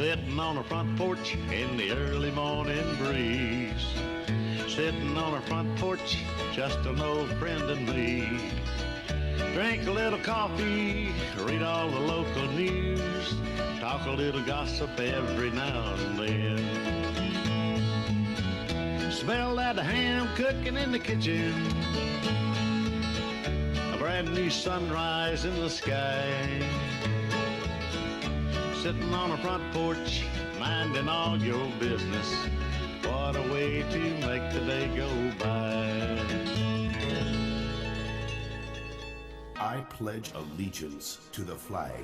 Sitting on a front porch in the early morning breeze. Sitting on our front porch, just an old friend and me. Drink a little coffee, read all the local news, talk a little gossip every now and then. Smell that ham cooking in the kitchen, a brand new sunrise in the sky. Sitting on a front porch, minding all your business. What a way to make the day go by. I pledge allegiance to the flag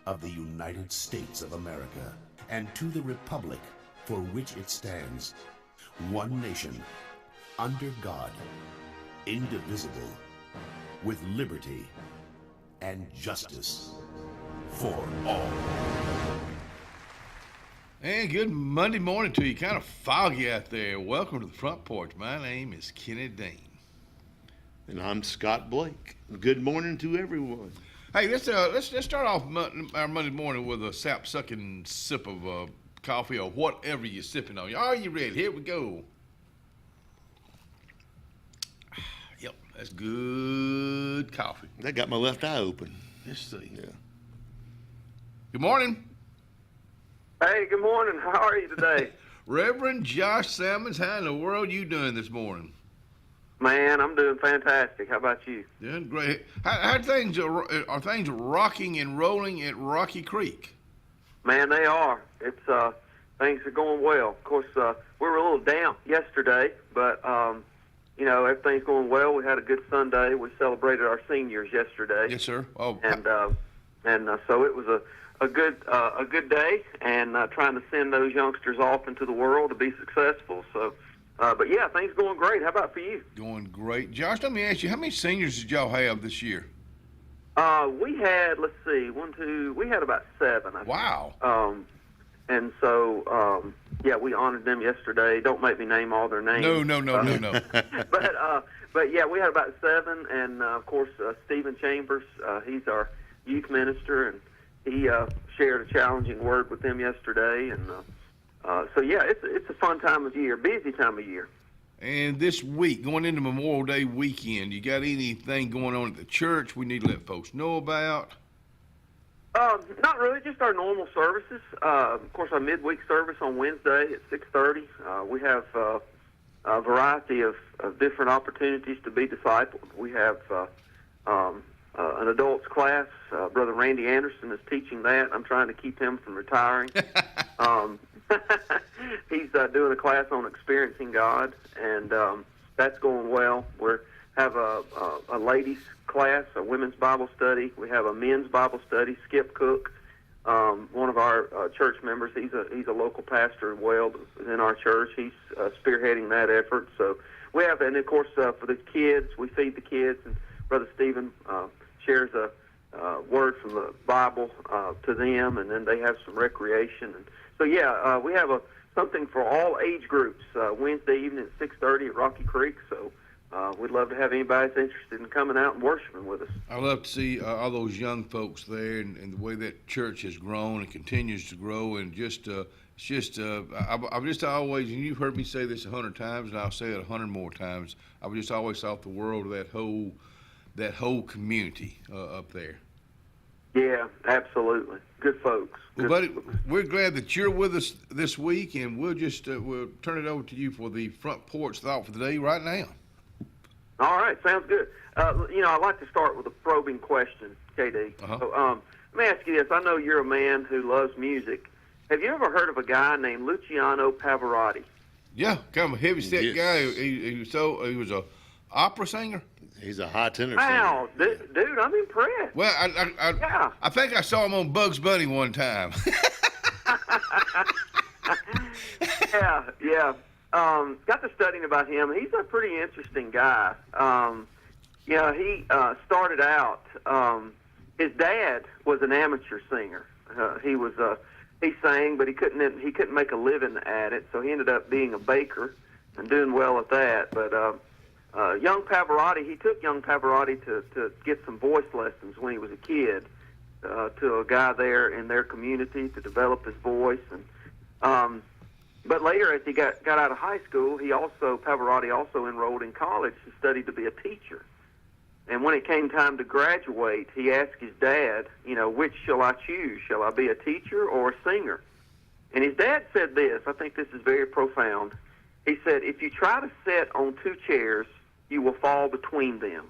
of the United States of America and to the republic for which it stands, one nation, under God, indivisible, with liberty and justice for all. And good Monday morning to you. Kind of foggy out there. Welcome to the front porch. My name is Kenny Dean. And I'm Scott Blake. Good morning to everyone. Hey, let's start off our Monday morning with a sap-sucking sip of coffee or whatever you're sipping on. Are you ready? Here we go. Yep, that's good coffee. That got my left eye open. Let's see. Yeah. Good morning. Hey, good morning. How are you today? Reverend Josh Salmons, how in the world you doing this morning? Man, I'm doing fantastic. How about you? Doing great. How things are things rocking and rolling at Rocky Creek? Man, they are. It's things are going well. Of course, we were a little damp yesterday, but you know, everything's going well. We had a good Sunday. We celebrated our seniors yesterday. Yes, sir. Oh, and so it was a good day, and trying to send those youngsters off into the world to be successful. So, but yeah, things going great. How about for you? Going great. Josh, let me ask you, how many seniors did y'all have this year? We had, let's see, we had about 7. I Wow. think. And so, yeah, we honored them yesterday. Don't make me name all their names. No. But yeah, we had about 7, and of course, Stephen Chambers, he's our youth minister, and he shared a challenging word with them yesterday, and so yeah, it's a fun time of year, busy time of year. And this week, going into Memorial Day weekend, you got anything going on at the church we need to let folks know about? Not really, just our normal services. Of course, our midweek service on Wednesday at 6:30. We have a variety of different opportunities to be discipled. We have an adults class. Brother Randy Anderson is teaching that. I'm trying to keep him from retiring. He's doing a class on experiencing God, and that's going well. We have a ladies class, a women's Bible study. We have a men's Bible study. Skip Cook, one of our church members, he's a local pastor in Weld in our church. He's spearheading that effort. So we have, and of course for the kids, we feed the kids, and Brother Stephen shares a word from the Bible to them, and then they have some recreation. And so yeah, we have something for all age groups Wednesday evening at 6:30 at Rocky Creek. So we'd love to have anybody that's interested in coming out and worshiping with us. I love to see all those young folks there, and the way that church has grown and continues to grow, and I've just always, and you've heard me say this 100 times, and I'll say it 100 more times, I've just always thought the world of that whole community up there. Yeah, absolutely. Good folks. Well, buddy, we're glad that you're with us this week, and we'll turn it over to you for the front porch thought for the day right now. All right, sounds good. I'd like to start with a probing question, KD. Uh-huh. So, let me ask you this. I know you're a man who loves music. Have you ever heard of a guy named Luciano Pavarotti? Yeah, kind of a heavy-set Yes. guy. He was a opera singer. He's a high tenor Wow, singer. dude, I'm impressed. Well, Yeah. I think I saw him on Bugs Bunny one time. Yeah. Got to studying about him. He's a pretty interesting guy. He started out. His dad was an amateur singer. He sang, but he couldn't make a living at it. So he ended up being a baker and doing well at that. But he took young Pavarotti to get some voice lessons when he was a kid. to a guy there in their community to develop his voice. And but later, as he got out of high school, Pavarotti also enrolled in college to study to be a teacher. And when it came time to graduate, he asked his dad, which shall I choose? Shall I be a teacher or a singer? And his dad said this. I think this is very profound. He said, if you try to sit on two chairs, you will fall between them.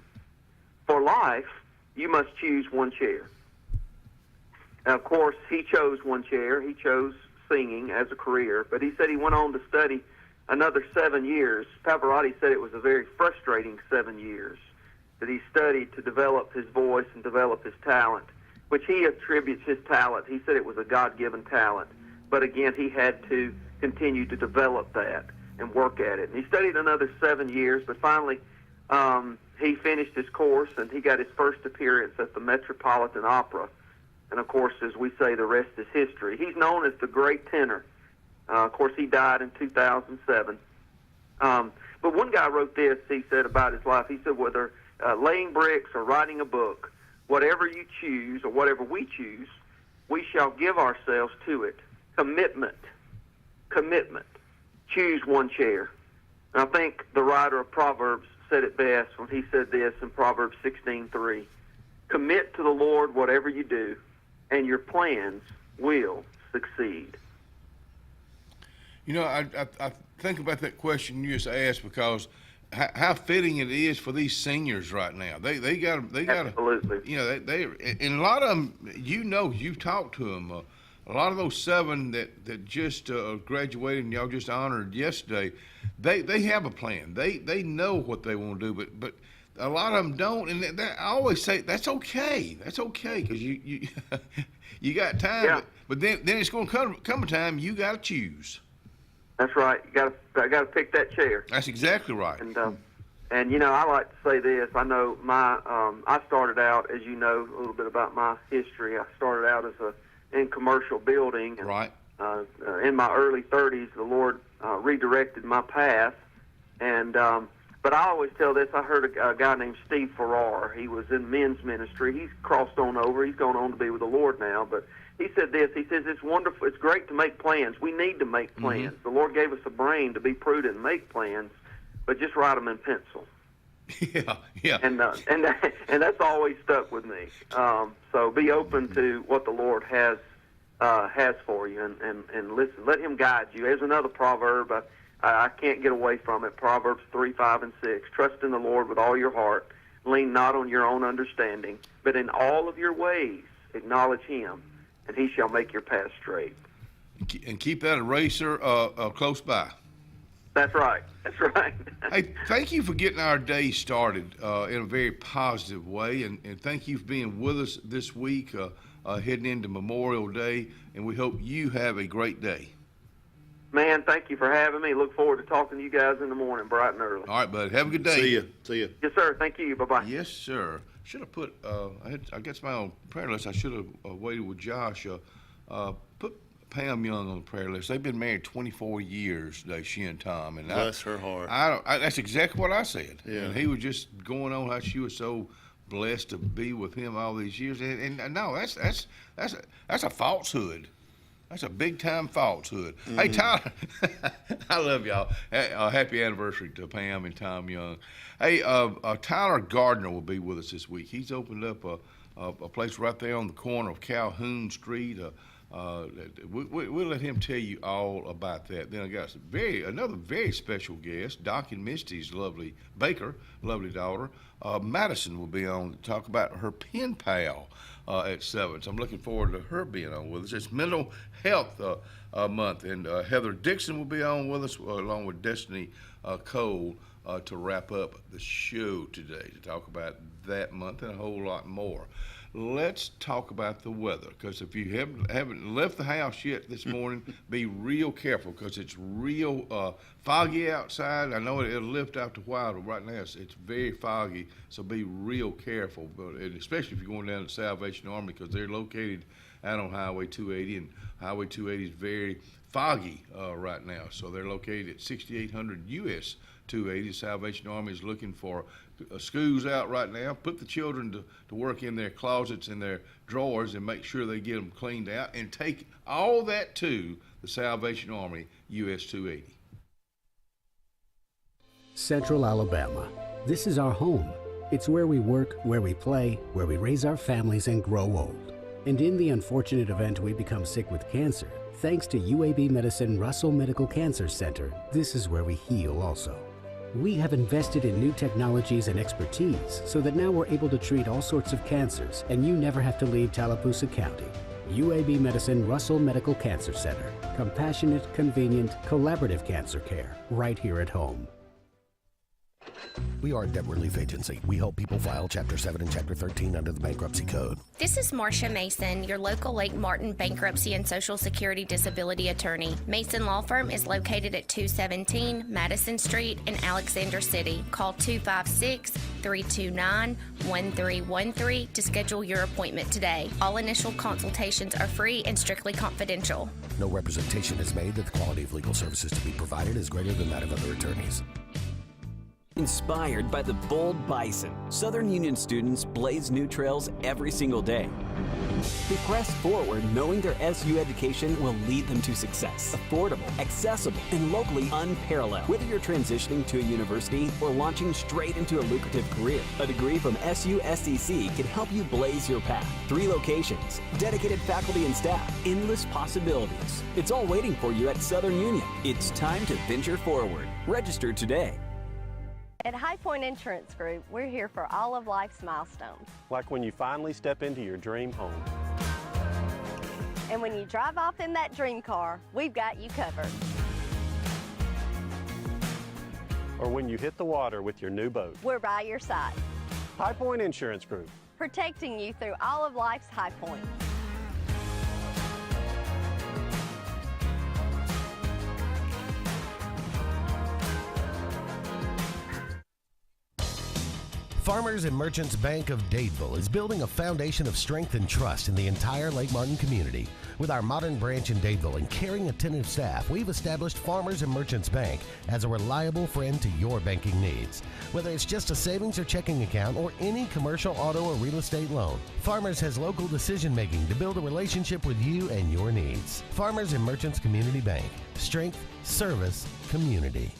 For life, you must choose one chair. Now, of course, he chose one chair. He chose singing as a career, but he said he went on to study another 7 years. Pavarotti said it was a very frustrating 7 years that he studied to develop his voice and develop his talent, which he attributes his talent. He said it was a God-given talent, but again, he had to continue to develop that and work at it. And he studied another 7 years, but finally he finished his course and he got his first appearance at the Metropolitan Opera. And of course, as we say, the rest is history. He's known as the great tenor. Of course, he died in 2007. But one guy wrote this, he said about his life. He said, whether laying bricks or writing a book, whatever you choose or whatever we choose, we shall give ourselves to it. Commitment. Choose one chair. And I think the writer of Proverbs said it best when he said this in Proverbs 16:3. Commit to the Lord whatever you do, and your plans will succeed. I think about that question you just asked because how fitting it is for these seniors right now. They got absolutely. They and a lot of them. You've talked to them. A lot of those 7 that just graduated and y'all just honored yesterday, they have a plan. They know what they want to do, but a lot of them don't. And I always say that's okay. That's okay because you you got time. Yeah. But then it's going to come a time you got to choose. That's right. I got to pick that chair. That's exactly right. And I like to say this. I know I started out, as you know, a little bit about my history. I started out in commercial building. And, right. In my early 30s, the Lord redirected my path. And but I always tell this. I heard a guy named Steve Farrar. He was in men's ministry. He's crossed on over. He's gone on to be with the Lord now. But he said this. He says, it's wonderful. It's great to make plans. We need to make plans. The Lord gave us a brain to be prudent and make plans, but just write them in pencil. Yeah. And that's always stuck with me. So be open to what the Lord has for you, and listen. Let Him guide you. There's another proverb. I can't get away from it. Proverbs 3, 5, and 6. Trust in the Lord with all your heart. Lean not on your own understanding, but in all of your ways acknowledge Him, and He shall make your path straight. And keep that eraser close by. That's right. That's right. Hey, thank you for getting our day started in a very positive way, and thank you for being with us this week, heading into Memorial Day, and we hope you have a great day. Man, thank you for having me. Look forward to talking to you guys in the morning, bright and early. All right, bud. Have a good day. See ya. Yes, sir. Thank you. Bye-bye. Yes, sir. Should have put, I guess my own prayer list. I should have waited with Josh. Put Pam Young on the prayer list. They've been married 24 years today, she and Tom. And Bless her heart. That's exactly what I said. Yeah. And he was just going on how she was so blessed to be with him all these years. And no, that's a falsehood. That's a big-time falsehood. Mm-hmm. Hey, Tyler, I love y'all. Happy anniversary to Pam and Tom Young. Hey, Tyler Gardner will be with us this week. He's opened up a place right there on the corner of Calhoun Street. We'll let him tell you all about that. Then I got another very special guest, Doc and Misty's lovely daughter. Madison will be on to talk about her pen pal at 7. So I'm looking forward to her being on with us. It's Mental Health Month, and Heather Dixon will be on with us along with Destiny Cole to wrap up the show today to talk about that month and a whole lot more. Let's talk about the weather, because if you haven't left the house yet this morning, be real careful, because it's real foggy outside. I know it'll lift after a while, but right now it's very foggy, so be real careful. And especially if you're going down to Salvation Army, because they're located out on Highway 280, and Highway 280 is very foggy right now. So they're located at 6800 US 280. Salvation Army is looking for schools out right now. Put the children to work in their closets and their drawers and make sure they get them cleaned out, and take all that to the Salvation Army US 280. Central Alabama. This is our home. It's where we work, where we play, where we raise our families and grow old. And in the unfortunate event we become sick with cancer, thanks to UAB Medicine Russell Medical Cancer Center, this is where we heal also. We have invested in new technologies and expertise so that now we're able to treat all sorts of cancers, and you never have to leave Tallapoosa County. UAB Medicine Russell Medical Cancer Center. Compassionate, convenient, collaborative cancer care right here at home. We are a debt relief agency. We help people file Chapter 7 and Chapter 13 under the Bankruptcy Code. This is Marcia Mason, your local Lake Martin bankruptcy and Social Security disability attorney. Mason Law Firm is located at 217 Madison Street in Alexander City. Call 256-329-1313 to schedule your appointment today. All initial consultations are free and strictly confidential. No representation is made that the quality of legal services to be provided is greater than that of other attorneys. Inspired by the bold bison, Southern Union students blaze new trails every single day. They press forward knowing their SU education will lead them to success. Affordable, accessible, and locally unparalleled. Whether you're transitioning to a university or launching straight into a lucrative career, a degree from SU SCC can help you blaze your path. 3 locations, dedicated faculty and staff, endless possibilities. It's all waiting for you at Southern Union. It's time to venture forward. Register today. At High Point Insurance Group, we're here for all of life's milestones. Like when you finally step into your dream home. And when you drive off in that dream car, we've got you covered. Or when you hit the water with your new boat. We're by your side. High Point Insurance Group. Protecting you through all of life's high points. Farmers and Merchants Bank of Dadeville is building a foundation of strength and trust in the entire Lake Martin community. With our modern branch in Dadeville and caring, attentive staff, we've established Farmers and Merchants Bank as a reliable friend to your banking needs. Whether it's just a savings or checking account or any commercial, auto, or real estate loan, Farmers has local decision-making to build a relationship with you and your needs. Farmers and Merchants Community Bank. Strength, service, community.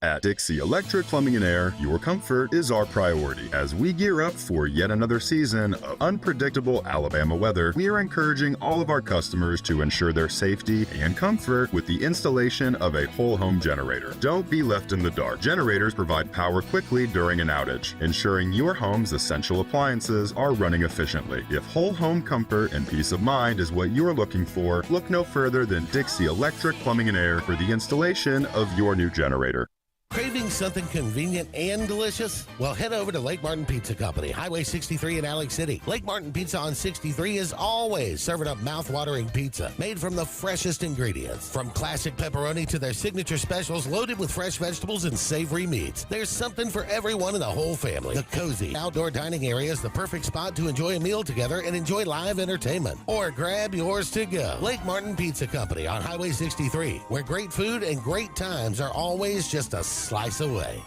At Dixie Electric Plumbing and Air, your comfort is our priority. As we gear up for yet another season of unpredictable Alabama weather, we are encouraging all of our customers to ensure their safety and comfort with the installation of a whole home generator. Don't be left in the dark. Generators provide power quickly during an outage, ensuring your home's essential appliances are running efficiently. If whole home comfort and peace of mind is what you're looking for, look no further than Dixie Electric Plumbing and Air for the installation of your new generator. Craving something convenient and delicious? Well, head over to Lake Martin Pizza Company, Highway 63 in Alex City. Lake Martin Pizza on 63 is always serving up mouth-watering pizza made from the freshest ingredients. From classic pepperoni to their signature specials loaded with fresh vegetables and savory meats, there's something for everyone in the whole family. The cozy outdoor dining area is the perfect spot to enjoy a meal together and enjoy live entertainment. Or grab yours to go. Lake Martin Pizza Company on Highway 63, where great food and great times are always just a slice away.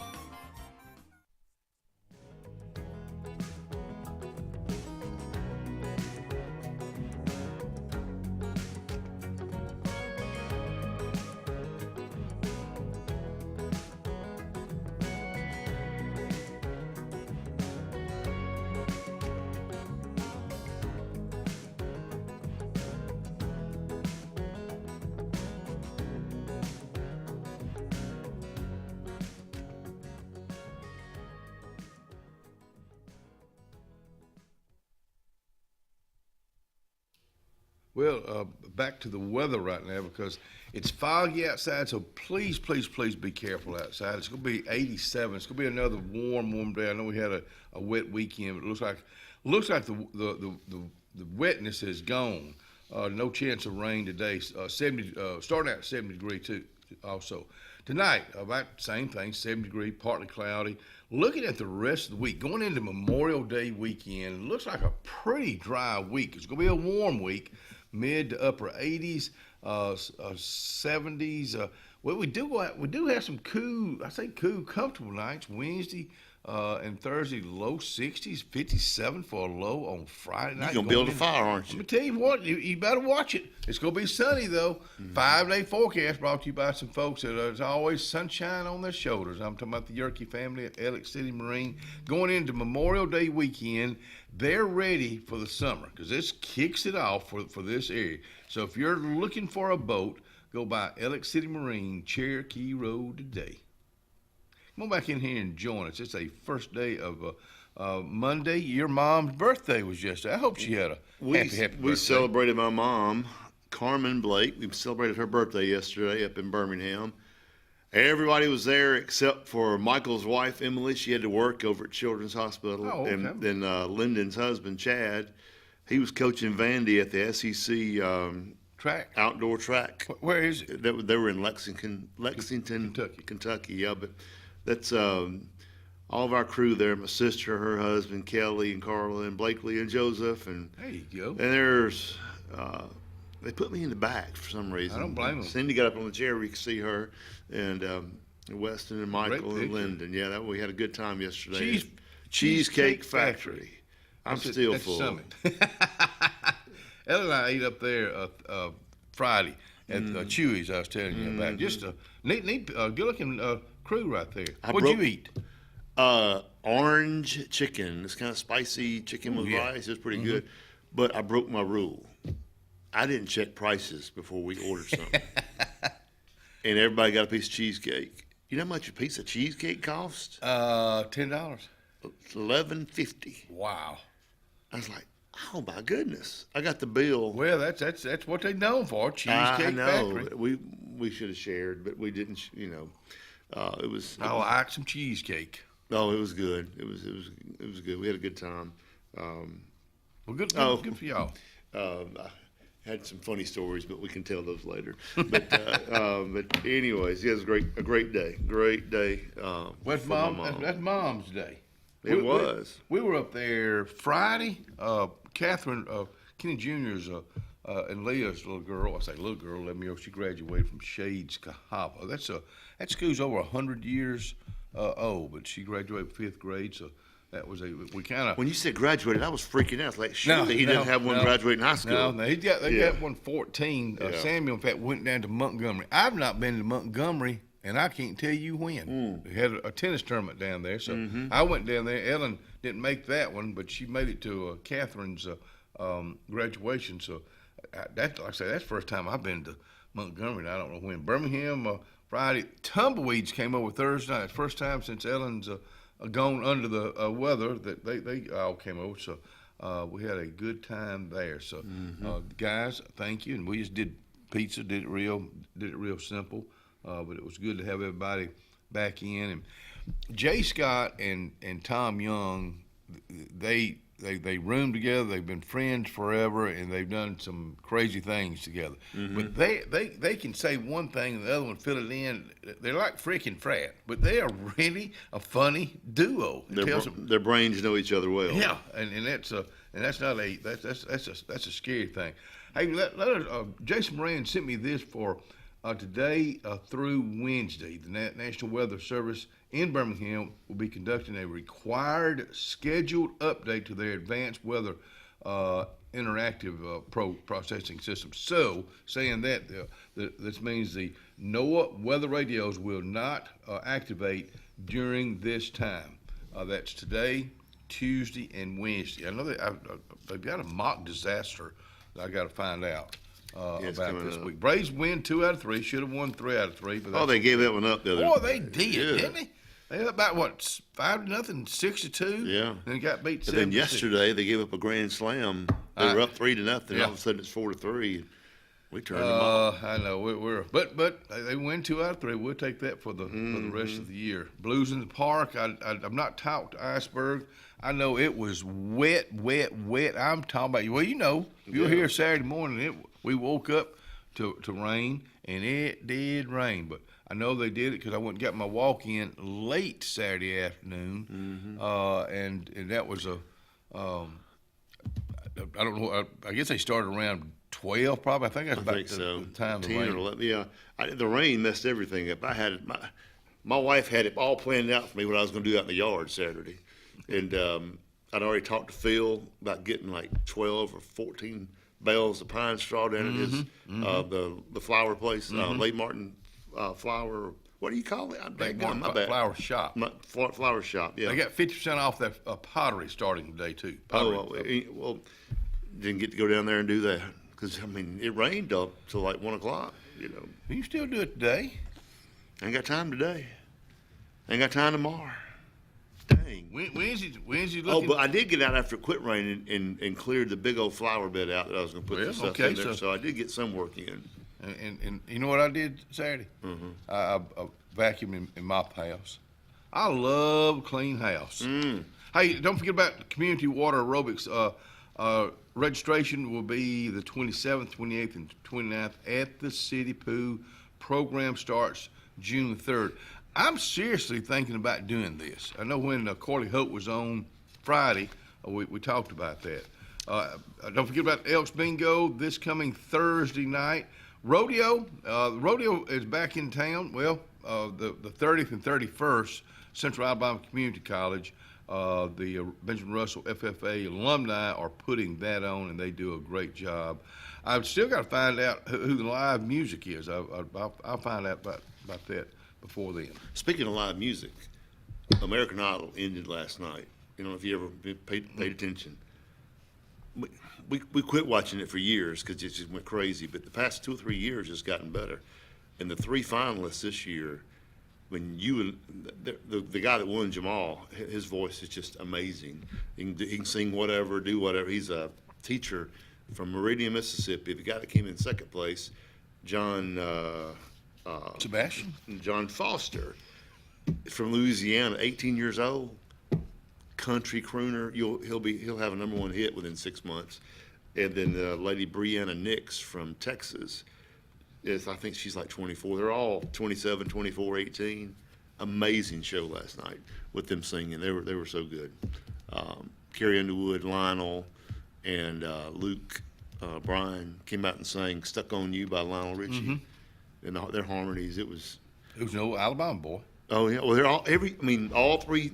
Well, back to the weather right now, because it's foggy outside, so please, please, please be careful outside. It's going to be 87. It's going to be another warm day. I know we had a wet weekend, but it looks like the wetness is gone. No chance of rain today. 70, starting out 70 degrees too. Also, Tonight, about the same thing, 70-degree, partly cloudy. Looking at the rest of the week, going into Memorial Day weekend, it looks like a pretty dry week. It's going to be a warm week, mid to upper 80s, 70s. Well, we do have some cool, comfortable nights. Wednesday and Thursday, low 60s, 57 for a low on Friday night. You're going to build a fire, aren't you? Let me tell you what, you better watch it. It's going to be sunny, though. 5-day forecast brought to you by some folks that there's always sunshine on their shoulders. I'm talking about the Yerke family at Alex City Marine. Going into Memorial Day weekend, they're ready for the summer because this kicks it off for this area. So if you're looking for a boat, go by Alex City Marine, Cherokee Road today. Come on back in here and join us. It's a first day of Monday. Your mom's birthday was yesterday. I hope she had a happy birthday. We celebrated my mom, Carmen Blake. We celebrated her birthday yesterday up in Birmingham. Everybody was there except for Michael's wife, Emily. She had to work over at Children's Hospital. Oh, okay. And then Lyndon's husband, Chad, he was coaching Vandy at the SEC track, outdoor track. Where is it? They were in Lexington, Kentucky. Yeah, but that's all of our crew there. My sister, her husband, Kelly, and Carla, and Blakely, and Joseph. And there you go. And there's, they put me in the back for some reason. I don't blame them. Cindy got up on the chair. We could see her. And Weston and Michael and Lyndon. Yeah, we had a good time yesterday. Cheesecake Factory. I'm still full. Ellen and I ate up there Friday at Chewy's. I was telling you about. Just a neat, good-looking crew right there. What'd you eat? Orange chicken. It's kind of spicy chicken with rice. It's pretty good. But I broke my rule. I didn't check prices before we ordered something. And everybody got a piece of cheesecake. You know how much a piece of cheesecake costs? $10. $11.50. Wow. I was like, oh my goodness! I got the bill. Well, that's what they're known for, Cheesecake Factory. We should have shared, but we didn't. You know, it was. I like some cheesecake. Oh, it was good. It was good. We had a good time. Well, good for y'all. I had some funny stories, but we can tell those later. But anyways, yeah, it was a great day. Great day. That's Mom's Day. It was. We were up there Friday. Catherine, Kenny Jr.'s and Leah's little girl. I say little girl. Let me know she graduated from Shades Cahaba. That school's over 100 years old, but she graduated 5th grade. So that was we kind of. When you said graduated, I was freaking out. Like, surely he didn't have one graduate in high school. No, they got one 14. Samuel, in fact, went down to Montgomery. I've not been to Montgomery. And I can't tell you when. They had a tennis tournament down there, so I went down there. Ellen didn't make that one, but she made it to Catherine's graduation. So like I say, that's the first time I've been to Montgomery. And I don't know when. Birmingham Friday. Tumbleweeds came over Thursday night. First time since Ellen's gone under the weather that they all came over. So we had a good time there. So guys, thank you. And we just did pizza. Did it real simple. But it was good to have everybody back in. And Jay Scott and Tom Young, they roomed together. They've been friends forever, and they've done some crazy things together. But they can say one thing and the other one fill it in. They're like freaking frat, but they are really a funny duo. Their brains know each other well. Yeah, and that's a scary thing. Hey, let us, Jason Moran sent me this for. Today through Wednesday, the National Weather Service in Birmingham will be conducting a required scheduled update to their advanced weather interactive processing system. So, saying that, this means the NOAA weather radios will not activate during this time. That's today, Tuesday, and Wednesday. I know they've got a mock disaster that I got to find out. About this week. Braves win 2 out of 3. Should have won 3 out of 3. But they gave that one up the other day. Boy, they did, didn't they? They had about 5-0, 6-2. Yeah. Then got beat 7-6. And then yesterday they gave up a grand slam. They were up 3-0. All of a sudden it's 4-3. We turned them off. I know but they win 2 out of 3. We'll take that for the rest of the year. Blues in the Park. I've not talked to Iceberg. I know it was wet. I'm talking about you. Well, you were here Saturday morning. We woke up to rain, and it did rain. But I know they did it because I went and got my walk in late Saturday afternoon, and that was I don't know. I guess they started around 12, probably. I think that's about the time. 10 or 11. Yeah, the rain messed everything up. I had my wife had it all planned out for me what I was going to do out in the yard Saturday, and I'd already talked to Phil about getting like 12 or 14 bales of pine straw down at his the flower place, Lake Martin flower. What do you call it? Flower shop. Flower shop. Yeah. They got 50% off that pottery starting today too. Well, didn't get to go down there and do that because it rained up till like 1 o'clock. You know. You still do it today? Ain't got time today. Ain't got time tomorrow. Dang. When's he looking? Oh, but I did get out after it quit raining and cleared the big old flower bed out that I was going to put the stuff in there. So I did get some work in. And you know what I did Saturday? I vacuumed and mopped the house. I love a clean house. Hey, don't forget about community water aerobics. Registration will be the 27th, 28th, and 29th at the City Pool. Program starts June 3rd. I'm seriously thinking about doing this. I know when Corley Hope was on Friday, we talked about that. Don't forget about Elks Bingo this coming Thursday night. Rodeo, rodeo is back in town. Well, the 30th and 31st, Central Alabama Community College, the Benjamin Russell FFA alumni are putting that on, and they do a great job. I've still got to find out who the live music is. I'll find out about that before then. Speaking of live music, American Idol ended last night. You know, if you ever paid attention. We quit watching it for years because it just went crazy. But the past 2 or 3 years, it's gotten better. And the 3 finalists this year, the guy that won, Jamal, his voice is just amazing. He can sing whatever, do whatever. He's a teacher from Meridian, Mississippi. The guy that came in second place, John Foster, from Louisiana, 18 years old. Country crooner. He'll have a #1 hit within 6 months. And then Lady Brianna Nix from Texas I think she's like 24. They're all 27, 24, 18. Amazing show last night with them singing. They were so good. Carrie Underwood, Lionel, and Luke Bryan came out and sang "Stuck on You" by Lionel Richie, and their harmonies. It was an old Alabama boy. Oh yeah. Well, they're all all three.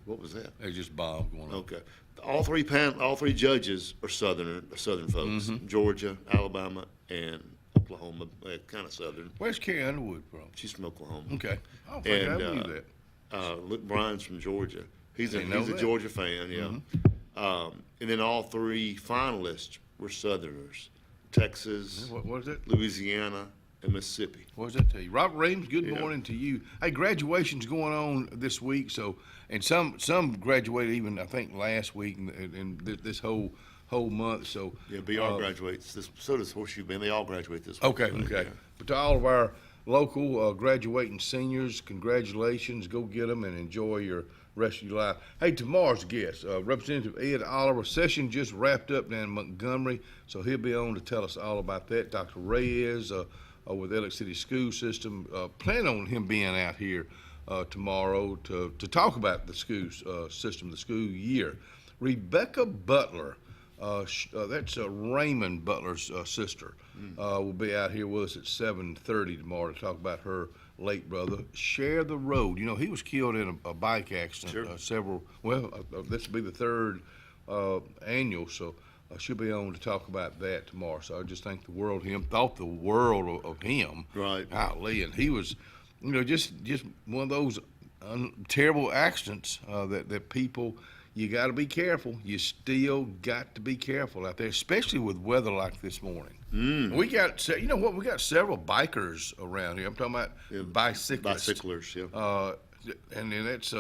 What was that? They just bombed going on. Okay. All three judges are Southern folks. Georgia, Alabama, and Oklahoma, kind of Southern. Where's Carrie Underwood from? She's from Oklahoma. Okay. I don't think I knew that. Luke Bryan's from Georgia. He's a Georgia fan, yeah. And then all 3 finalists were Southerners: Texas, what is it? Louisiana, and Mississippi. What does that tell you? Robert Reams, good morning to you. Hey, graduation's going on this week, and some graduated even I think last week and this whole month. So yeah, BR graduates. So does Horseshoe Bend. They all graduate this week. Okay. Yeah. But to all of our local graduating seniors, congratulations. Go get them and enjoy your rest of your life. Hey, tomorrow's guest, Representative Ed Oliver. Session just wrapped up down in Montgomery, so he'll be on to tell us all about that. Dr. Reyes with Alex City School System. Plan on him being out here tomorrow to talk about the school system, the school year. Rebecca Butler, that's Raymond Butler's sister, will be out here with us at 7:30 tomorrow to talk about her late brother. Share the road. You know, he was killed in a bike accident. Sure. This will be the 3rd annual, so she'll be on to talk about that tomorrow. So I just think the world of him, thought the world of him. Right. Golly, and he was, just one of those terrible accidents that people, you got to be careful. You still got to be careful out there, especially with weather like this morning. We got, we got several bikers around here. I'm talking about bicyclists. Bicyclers, yeah. And then it's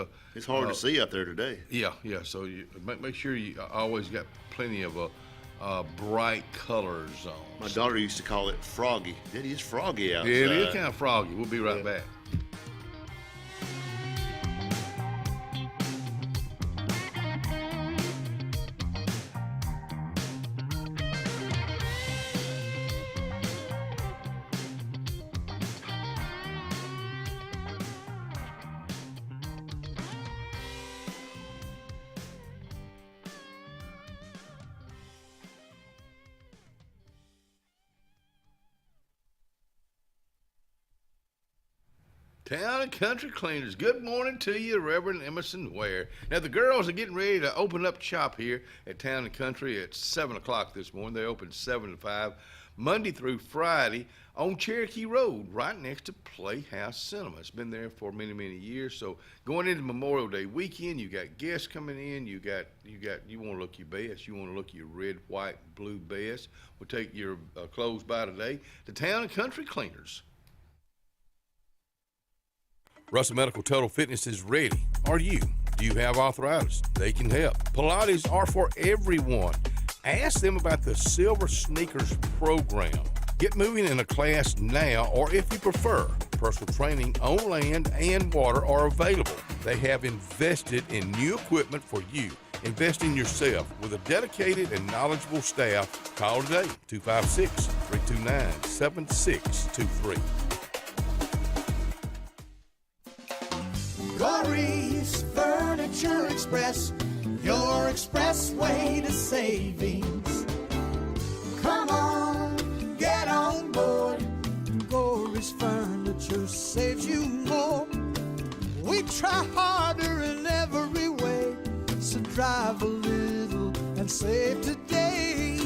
hard to see out there today. Yeah. So you make sure you always got plenty of bright colors on. My daughter used to call it froggy. It is froggy outside. Yeah, it is kind of froggy. We'll be right back. Town and Country Cleaners. Good morning to you, Reverend Emerson Ware. Now, the girls are getting ready to open up shop here at Town and Country at 7 o'clock this morning. They open 7 to 5, Monday through Friday on Cherokee Road, right next to Playhouse Cinema. It's been there for many, many years. So going into Memorial Day weekend, you got guests coming in. You want to look your best. You want to look your red, white, blue best. We'll take your clothes by today to Town and Country Cleaners. Russell Medical Total Fitness is ready. Are you? Do you have arthritis? They can help. Pilates are for everyone. Ask them about the Silver Sneakers program. Get moving in a class now, or if you prefer, personal training on land and water are available. They have invested in new equipment for you. Invest in yourself with a dedicated and knowledgeable staff. Call today, 256-329-7623. Corey's Furniture Express, your expressway to savings. Come on, get on board. Corey's Furniture saves you more. We try harder in every way, so drive a little and save today.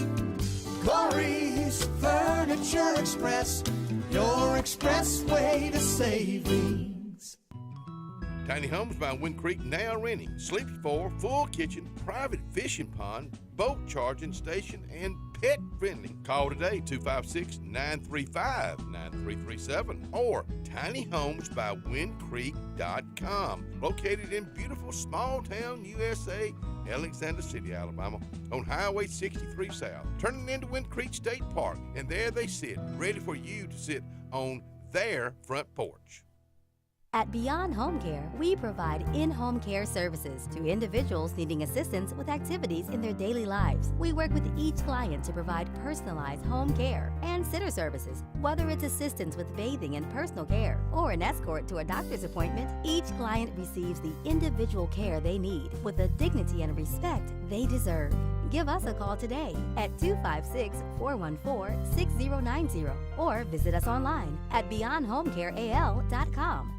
Corey's Furniture Express, your expressway to savings. Tiny Homes by Wind Creek now renting. Sleeps for full kitchen, private fishing pond, boat charging station, and pet friendly. Call today, 256-935-9337 or tinyhomesbywindcreek.com. Located in beautiful small town USA, Alexander City, Alabama, on Highway 63 South, turning into Wind Creek State Park, and there they sit, ready for you to sit on their front porch. At Beyond Home Care, we provide in-home care services to individuals needing assistance with activities in their daily lives. We work with each client to provide personalized home care and sitter services. Whether it's assistance with bathing and personal care or an escort to a doctor's appointment, each client receives the individual care they need with the dignity and respect they deserve. Give us a call today at 256-414-6090 or visit us online at beyondhomecareal.com.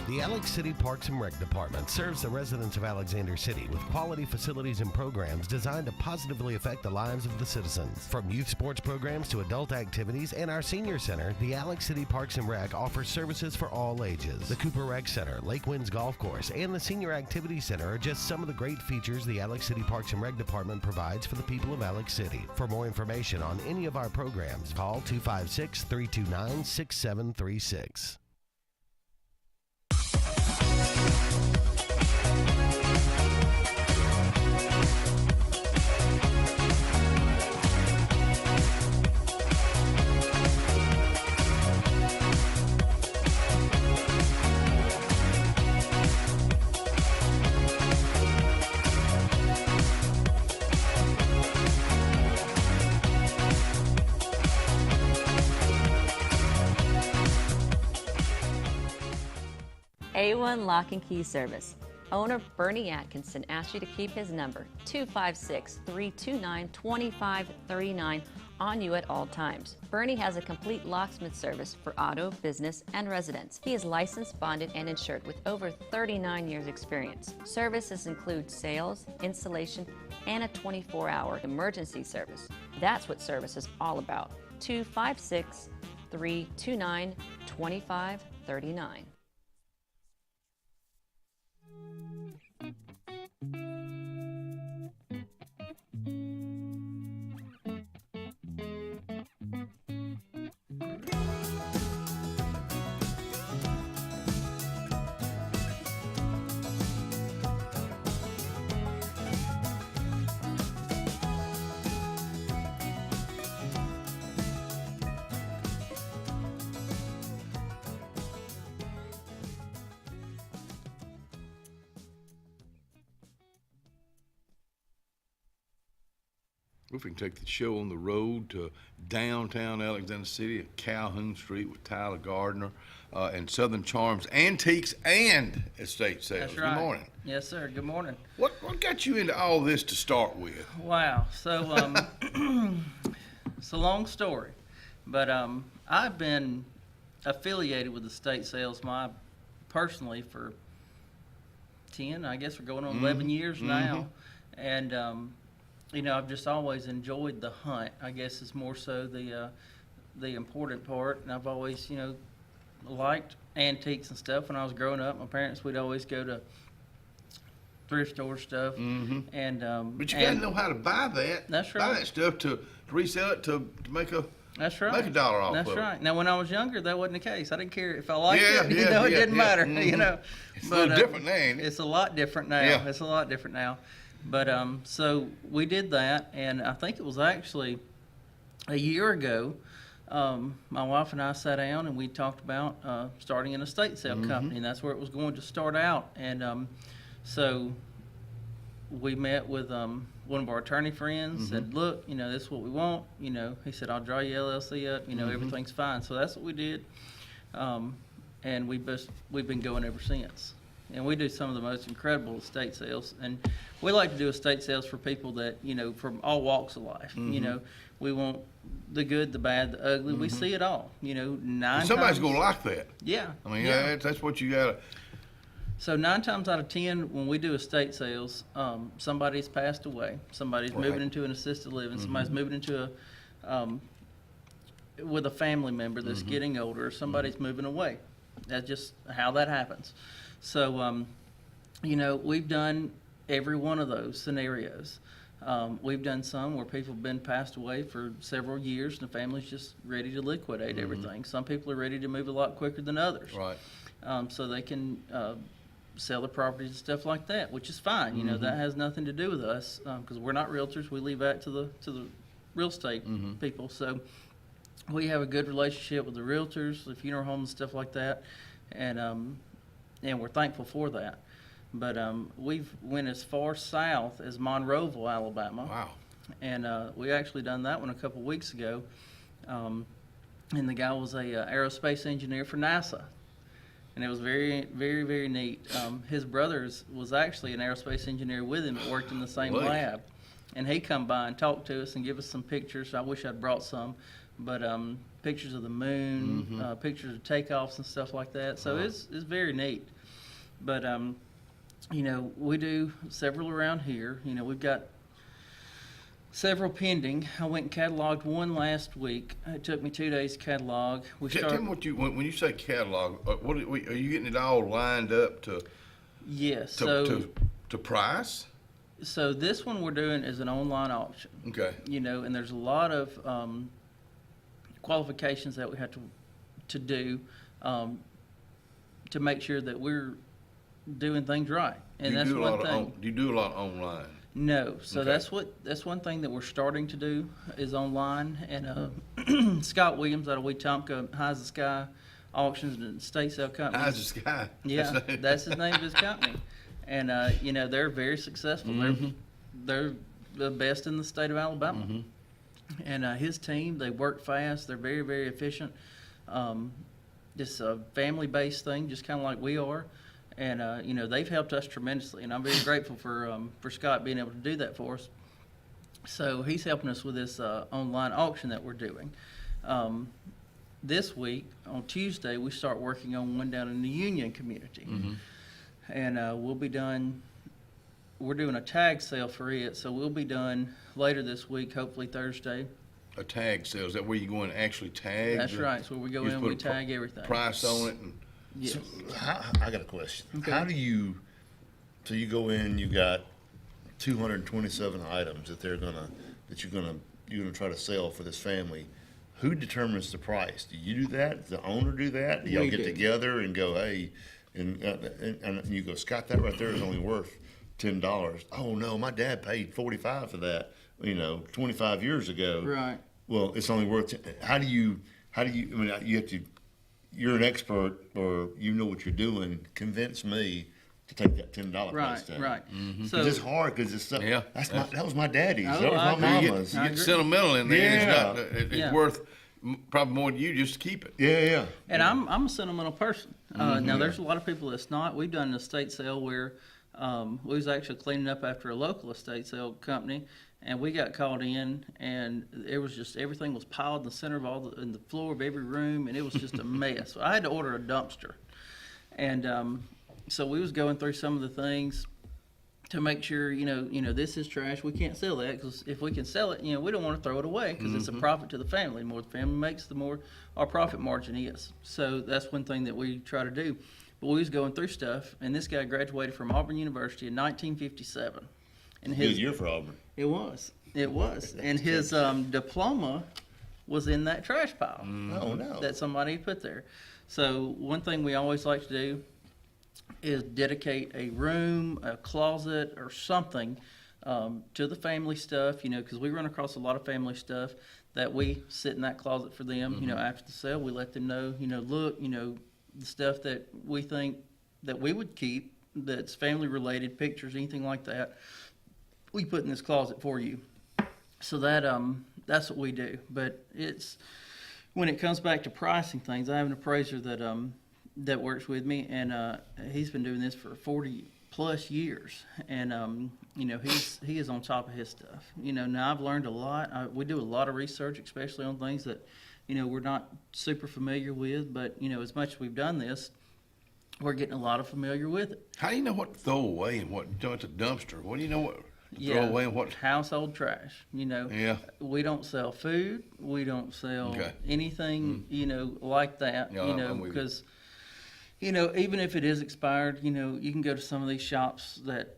The Alex City Parks and Rec Department serves the residents of Alexander City with quality facilities and programs designed to positively affect the lives of the citizens. From youth sports programs to adult activities and our senior center, the Alex City Parks and Rec offers services for all ages. The Cooper Rec Center, Lake Winds Golf Course, and the Senior Activity Center are just some of the great features the Alex City Parks and Rec Department provides for the people of Alex City. For more information on any of our programs, call 256-329-6736. A1 Lock and Key Service. Owner Bernie Atkinson asks you to keep his number, 256-329-2539, on you at all times. Bernie has a complete locksmith service for auto, business, and residence. He is licensed, bonded, and insured with over 39 years experience. Services include sales, installation, and a 24-hour emergency service. That's what service is all about. 256-329-2539. If we can take the show on the road to downtown Alexander City at Calhoun Street with Tyler Gardner and Southern Charms Antiques and Estate Sales. That's right. Good morning. Yes, sir. Good morning. What got you into all this to start with? Wow. So it's a long story, but I've been affiliated with Estate Sales my personally for 10, I guess we're going on 11 years now. And, you know, I've just always enjoyed the hunt, I guess is more so the important part. And I've always, you know, liked antiques and stuff. When I was growing up, my parents would always go to thrift store stuff. And But you gotta know how to buy that. That's Buy right. that stuff to resell it to make a That's right. make $1 off That's of it. right. Now, when I was younger, that wasn't the case. I didn't care if I liked Yeah, it. You yeah, know, it yeah, didn't yeah. matter. You know, It's a little different now, ain't it? It's a lot different now. Yeah. It's a lot different now. But so we did that, and I think it was actually a year ago. My wife and I sat down and we talked about starting an estate sale company, and that's where it was going to start out. And so we met with one of our attorney friends, said, look, you know, this is what we want. You know, he said, I'll draw you LLC up. You know, everything's fine. So that's what we did. And we've been going ever since. And we do some of the most incredible estate sales. And we like to do estate sales for people that, you know, from all walks of life. You know, we want the good, the bad, the ugly. We see it all. You know, Somebody's gonna like that. Yeah. I mean, yeah. that's what you gotta. So 9 times out of 10, when we do estate sales, somebody's passed away. Somebody's moving into an assisted living. Somebody's moving into with a family member that's getting older. Somebody's moving away. That's just how that happens. So, you know, we've done every one of those scenarios. We've done some where people have been passed away for several years and the family's just ready to liquidate everything. Some people are ready to move a lot quicker than others. Right. So they can sell the properties and stuff like that, which is fine. You know, that has nothing to do with us because we're not realtors. We leave that to the real estate people. So we have a good relationship with the realtors, the funeral homes, stuff like that, and we're thankful for that. But we've went as far south as Monroeville, Alabama. Wow. And we actually done that one a couple weeks ago. And the guy was a aerospace engineer for NASA. And it was very, very, very neat. His brother was actually an aerospace engineer with him that worked in the same Really? lab. And he come by and talked to us and give us some pictures. I wish I'd brought some. But pictures of the moon, pictures of takeoffs and stuff like that. So it's very neat. But, you know, we do several around here. You know, we've got several pending. I went and cataloged one last week. It took me 2 days to catalog. Tell me what when you say catalog, what are you getting it all lined up to? Yes. To price? So this one we're doing is an online auction. Okay. You know, and there's a lot of qualifications that we have to do to make sure that we're doing things right. And that's one thing. Do you do a lot online? No, so Okay. that's one thing that we're starting to do is online. And Scott Williams out of Wetumpka, Highs the Sky Auctions and Estate Sale Company. Highs the Sky. Yeah, that's his name of his company. And you know, they're very successful. They're the best in the state of Alabama. And his team, they work fast. They're very, very efficient. It's a family-based thing, just kind of like we are. And, you know, they've helped us tremendously, and I'm very grateful for Scott being able to do that for us. So he's helping us with this online auction that we're doing. This week, on Tuesday, we start working on one down in the Union community. And we're doing a tag sale for it, so we'll be done later this week, hopefully Thursday. A tag sale, is that where you go and actually tag? That's right, so we go in and we tag everything. Price on it? And Yes. So, I got a question. Okay. How do you, so you go in, you got 227 items that you're gonna try to sell for this family. Who determines the price? Do you do that? Does the owner do that? Do y'all get together and go, hey, and you go, Scott, that right there is only worth $10. Oh no, my dad paid $45 for that, 25 years ago. Right. Well, it's only worth, how do you, I mean, you have to, you're an expert or you know what you're doing, convince me to take that $10 price tag. Right. So it's hard because it's stuff, that was my daddy's, Oh, that was I my agree. mama's. You get sentimental in there. Yeah. It's worth probably more to you just to keep it. Yeah. And I'm a sentimental person. Now, there's a lot of people that's not. We've done an estate sale where we was actually cleaning up after a local estate sale company, and we got called in, and it was just everything was piled in the center of in the floor of every room, and it was just a mess. So I had to order a dumpster. And so we was going through some of the things to make sure, this is trash. We can't sell that because if we can sell it, we don't want to throw it away because it's a profit to the family. The more the family makes, the more our profit margin is. So that's one thing that we try to do. But we was going through stuff, and this guy graduated from Auburn University in 1957. And Good year for Auburn. It was. And his diploma was in that trash pile. Oh, no. That somebody put there. So one thing we always like to do is dedicate a room, a closet, or something to the family stuff, because we run across a lot of family stuff that we sit in that closet for them, after the sale. We let them know, look, the stuff that we think that we would keep that's family related, pictures, anything like that, we put in this closet for you. So that's what we do. But it's when it comes back to pricing things, I have an appraiser that works with me, and he's been doing this for 40 plus years, and he is on top of his stuff. Now I've learned a lot. We do a lot of research, especially on things that we're not super familiar with, but as much as we've done this, we're getting a lot of familiar with it. How do you know what to throw away and what to the dumpster? What do you know what to throw away and what? Household trash. Yeah. We don't sell food. We don't sell anything, like that. Because even if it is expired, you can go to some of these shops that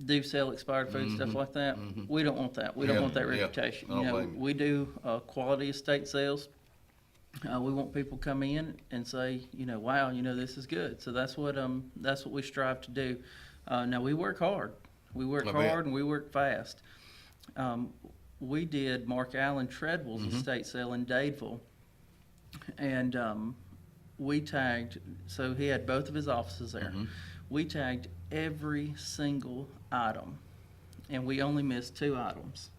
do sell expired food, stuff like that. We don't want that. We don't want that reputation. We do quality estate sales. We want people to come in and say, wow, this is good. So that's what we strive to do. Now we work hard. We work hard and we work fast. We did Mark Allen Treadwell's estate sale in Dadeville, and we tagged. So he had both of his offices there. We tagged every single item, and we only missed 2 items.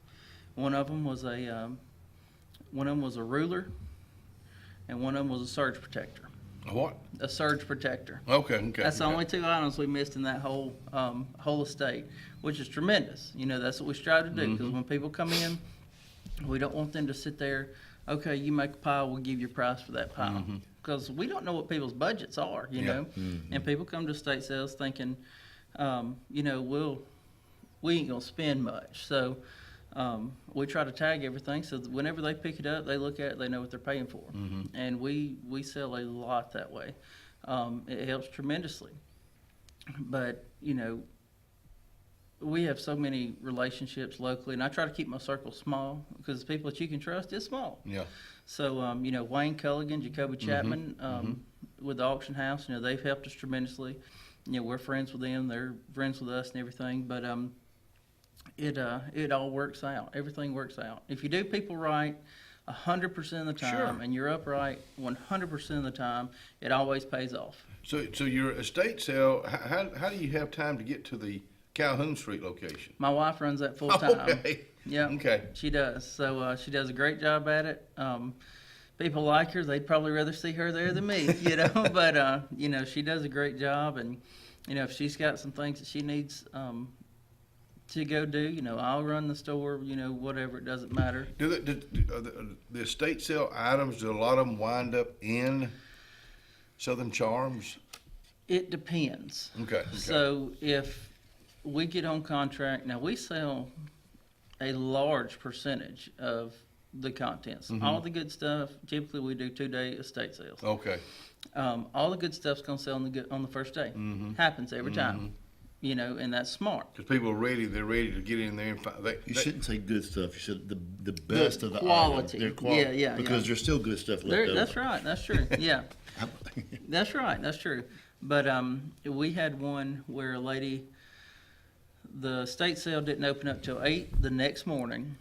One of them was a ruler, and one of them was a surge protector. A what? A surge protector. Okay. That's the only 2 items we missed in that whole estate, which is tremendous. That's what we strive to do, because when people come in, we don't want them to sit there, okay, you make a pile, we'll give you a price for that pile. Because we don't know what people's budgets are, know. And people come to estate sales thinking, we ain't gonna spend much. So we try to tag everything so that whenever they pick it up, they look at it, they know what they're paying for. And we sell a lot that way. It helps tremendously. But we have so many relationships locally, and I try to keep my circle small because the people that you can trust is small. Yeah. So, Wayne Culligan, Jacoby Chapman, with the auction house, they've helped us tremendously. We're friends with them, they're friends with us and everything, but it all works out. Everything works out. If you do people right 100% of the time, and you're upright 100% of the time, it always pays off. So your estate sale, how do you have time to get to the Calhoun Street location? My wife runs that full time. Okay. Yeah. Okay. She does. So she does a great job at it. People like her. They'd probably rather see her there than me, But she does a great job, and if she's got some things that she needs to go do, I'll run the store. Whatever, it doesn't matter. Do the estate sale items? Do a lot of them wind up in Southern Charms? It depends. Okay. So if we get on contract, now we sell a large percentage of the contents. All the good stuff, typically we do 2-day estate sales. Okay. All the good stuff's gonna sell on the first day. Happens every time. And that's smart. Because people are they're ready to get in there and find. You shouldn't say good stuff. You should the best of the quality. Their quality. Yeah. Because there's still good stuff left over. That's right. That's true. Yeah. That's right. That's true. But we had one where a lady, the estate sale didn't open up till 8 the next morning.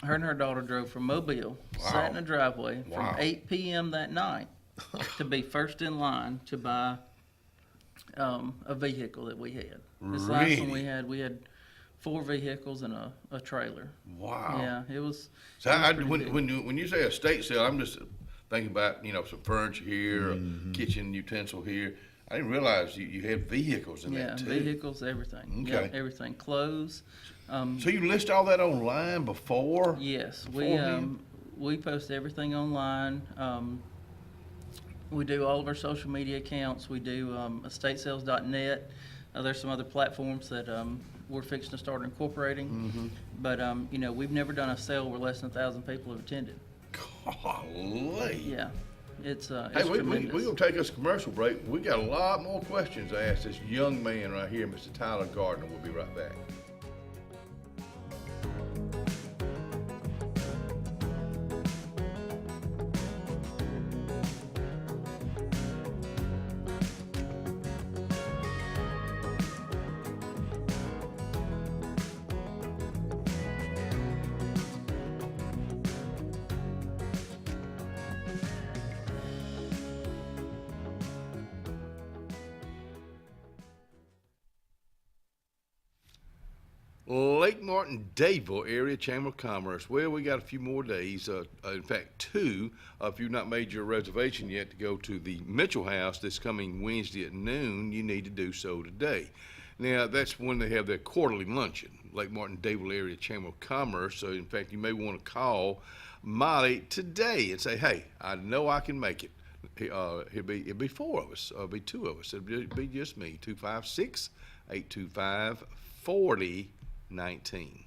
Her and her daughter drove from Mobile, sat in a driveway from 8 p.m. that night to be first in line to buy a vehicle that we had. This last one we had 4 vehicles and a trailer. Wow. Yeah, it was. So when you say estate sale, I'm just thinking about some furniture here, kitchen utensil here. I didn't realize you had vehicles in that too. Yeah, vehicles, everything. Okay. Yeah, everything, clothes. So you list all that online before? Yes, we post everything online. We do all of our social media accounts. We do estatesales.net. There's some other platforms that we're fixing to start incorporating. But, you know, we've never done a sale where less than 1,000 people have attended. Golly. Yeah. It's Hey, we're tremendous. going to take us a commercial break. We got a lot more questions to ask this young man right here, Mr. Tyler Gardner. We'll be right back. Lake Martin, Dadeville Area Chamber of Commerce. Well, we got a few more days, in fact 2, if you've not made your reservation yet to go to the Mitchell House this coming Wednesday at noon, you need to do so today. Now, that's when they have their quarterly luncheon, Lake Martin, Dadeville Area Chamber of Commerce. So, in fact, you may want to call Molly today and say, hey, I know I can make it. It'll be 4 of us, it'll be 2 of us. It'll be just me, 256-825-4019.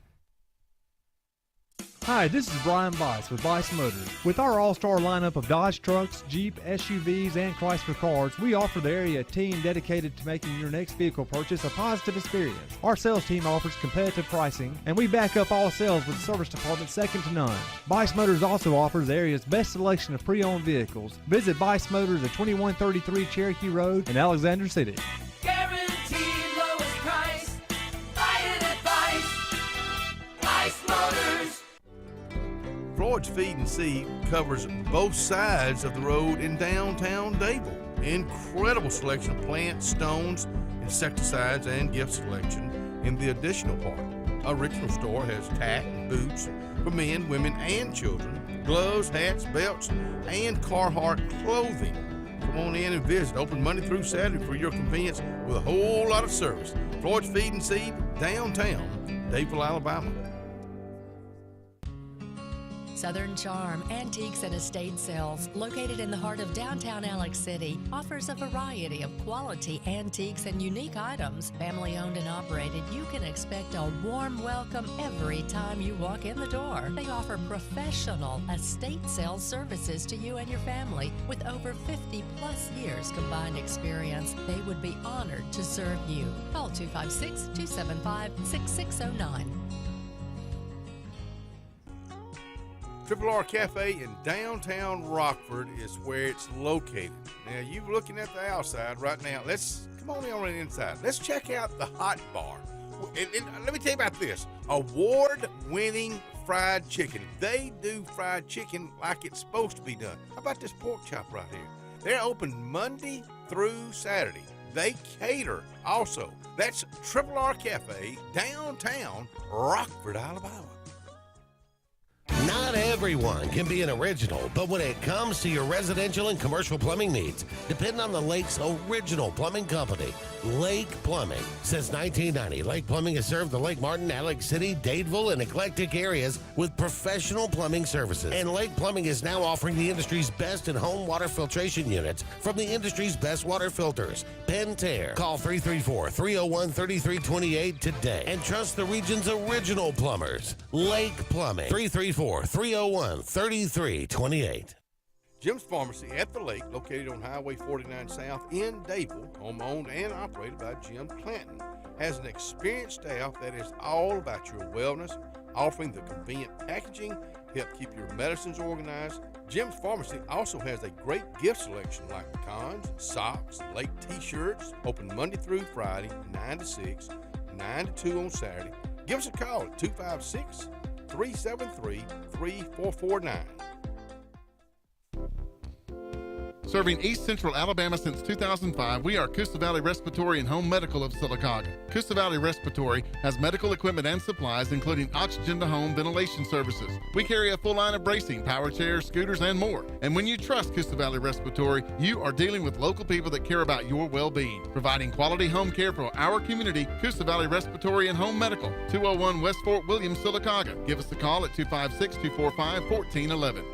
Hi, this is Brian Bice with Bice Motors. With our all-star lineup of Dodge trucks, Jeep, SUVs, and Chrysler cars, we offer the area team dedicated to making your next vehicle purchase a positive experience. Our sales team offers competitive pricing, and we back up all sales with a service department second to none. Bice Motors also offers the area's best selection of pre-owned vehicles. Visit Bice Motors at 2133 Cherokee Road in Alexander City. Guaranteed lowest price. Buy it at Bice Motors. Porch Feed and Seed covers both sides of the road in downtown Dadeville. Incredible selection of plants, stones, insecticides, and gift selection in the additional part. Original store has tack and boots for men, women, and children, gloves, hats, belts, and Carhartt clothing. Come on in and visit. Open Monday through Saturday for your convenience with a whole lot of service. Porch Feed and Seed, downtown Dadeville, Alabama. Southern Charm Antiques and Estate Sales, located in the heart of downtown Alex City, offers a variety of quality antiques and unique items. Family owned and operated, you can expect a warm welcome every time you walk in the door. They offer professional estate sales services to you and your family. With over 50 plus years combined experience, they would be honored to serve you. Call 256-275-6609. Triple R Cafe in downtown Rockford is where it's located. Now, you're looking at the outside right now. Come on in on the inside. Let's check out the hot bar. And let me tell you about this. Award-winning fried chicken. They do fried chicken like it's supposed to be done. How about this pork chop right here? They're open Monday through Saturday. They cater also. That's Triple R Cafe, downtown Rockford, Alabama. Not everyone can be an original, but when it comes to your residential and commercial plumbing needs, depend on the Lake's original plumbing company, Lake Plumbing. Since 1990, Lake Plumbing has served the Lake Martin, Alex City, Dadeville, and eclectic areas with professional plumbing services. And Lake Plumbing is now offering the industry's best in-home water filtration units from the industry's best water filters, Pentair. Call 334-301-3328 today and trust the region's original plumbers, Lake Plumbing. 334-301-3328. Jim's Pharmacy at the Lake, located on Highway 49 South in Dadeville, home owned and operated by Jim Clanton, has an experienced staff that is all about your wellness, offering the convenient packaging, help keep your medicines organized. Jim's Pharmacy also has a great gift selection like pecans, socks, Lake t-shirts, open Monday through Friday, 9 to 6, 9 to 2 on Saturday. Give us a call at 256-373-3449. Serving East Central Alabama since 2005, we are Coosa Valley Respiratory and Home Medical of Sylacauga. Coosa Valley Respiratory has medical equipment and supplies, including oxygen-to-home ventilation services. We carry a full line of bracing, power chairs, scooters, and more. And when you trust Coosa Valley Respiratory, you are dealing with local people that care about your well-being. Providing quality home care for our community, Coosa Valley Respiratory and Home Medical, 201 West Fort William, Sylacauga. Give us a call at 256-245-1411.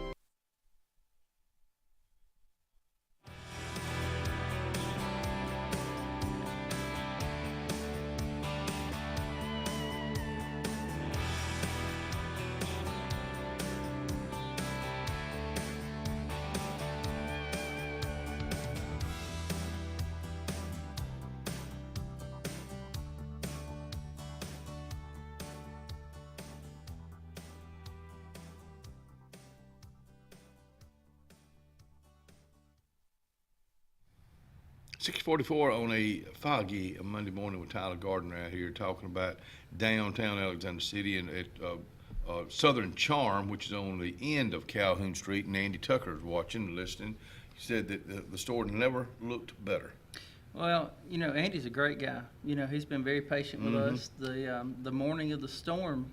6:44 on a foggy Monday morning with Tyler Gardner out here talking about downtown Alexander City and at Southern Charm, which is on the end of Calhoun Street. And Andy Tucker is watching and listening. He said that the store never looked better. Well, Andy's a great guy. He's been very patient with us. The morning of the storm,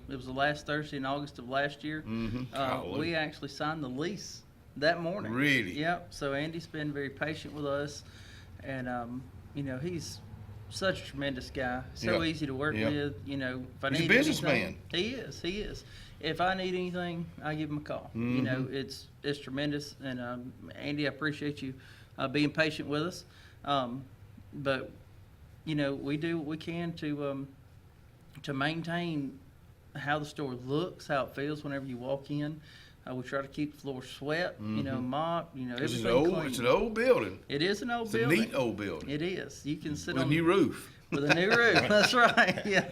it was the last Thursday in August of last year. We actually signed the lease that morning. Really? Yep. So Andy's been very patient with us, and he's such a tremendous guy. So easy to work with. If I He's need a businessman. anything, he is. If I need anything, I give him a call. It's tremendous, and Andy, I appreciate you being patient with us. But we do what we can to maintain how the store looks, how it feels whenever you walk in. We try to keep the floor swept, mop, everything clean. It's an old building. It is an old It's building. a neat old building. It is. You can sit With on a new roof. With a new roof. That's right. Yeah.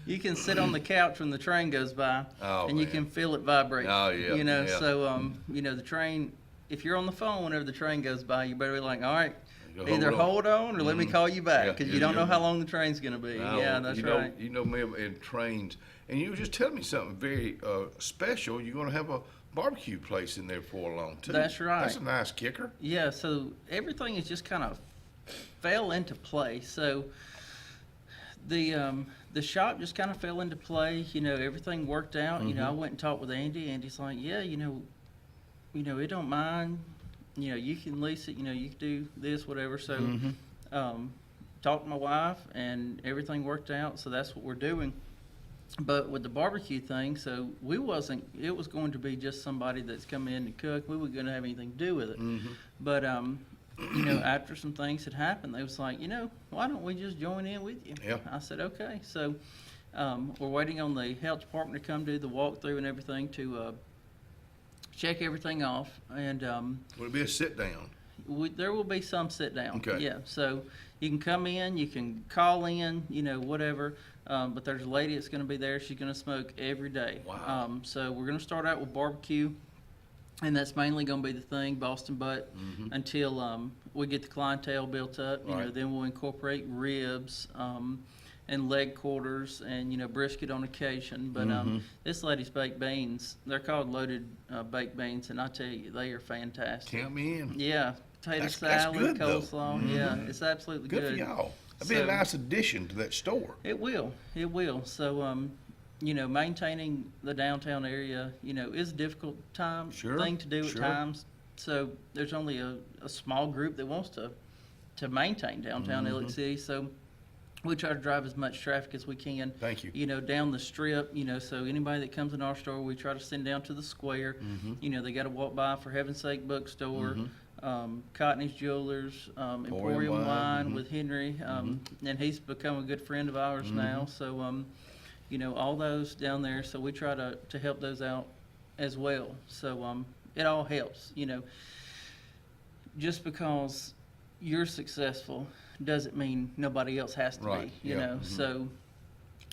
You can sit on the couch when the train goes by, and you can feel it vibrate. Oh yeah. So the train. If you're on the phone whenever the train goes by, you better be like, all right. Either hold on. hold on or let me call you back, because you don't know how long the train's going to be. Yeah, that's right. You know me in trains, and you were just telling me something very special. You're going to have a barbecue place in there for a long too. That's right. That's a nice kicker. Yeah, so everything has just kind of fell into place. So the shop just kind of fell into play. Everything worked out. I went and talked with Andy. Andy's like, yeah, it don't mind. You can lease it, you can do this, whatever. So, talked to my wife, and everything worked out. So that's what we're doing. But with the barbecue thing, so it was going to be just somebody that's come in to cook. We weren't going to have anything to do with it. But, after some things had happened, they was like, why don't we just join in with you? Yeah. I said, okay. So, we're waiting on the health department to come do the walkthrough and everything to, check everything off, and will it be a sit down? There will be some sit down. Okay. Yeah, so you can come in, you can call in, whatever. But there's a lady that's going to be there. She's going to smoke every day. Wow. So we're going to start out with barbecue, and that's mainly going to be the thing, Boston butt, until we get the clientele built up. Then we'll incorporate ribs. And leg quarters and brisket on occasion, but this lady's baked beans, they're called loaded baked beans, and I tell you, they are fantastic. Count me in. Yeah, potato salad, that's good, coleslaw. Yeah, it's absolutely good. Good for y'all. That'd be a nice addition to that store. It will. So maintaining the downtown area is a difficult thing to do at times. So there's only a small group that wants to maintain downtown Alex City. So we try to drive as much traffic as we can. Thank you. Down the strip, so anybody that comes in our store, we try to send down to the square. They got to walk by For Heaven's Sake bookstore, Cotney's Jewelers, Emporium Wine with Henry, and he's become a good friend of ours now. So, all those down there. So we try to help those out as well. So it all helps. Just because you're successful doesn't mean nobody else has to be, you know. So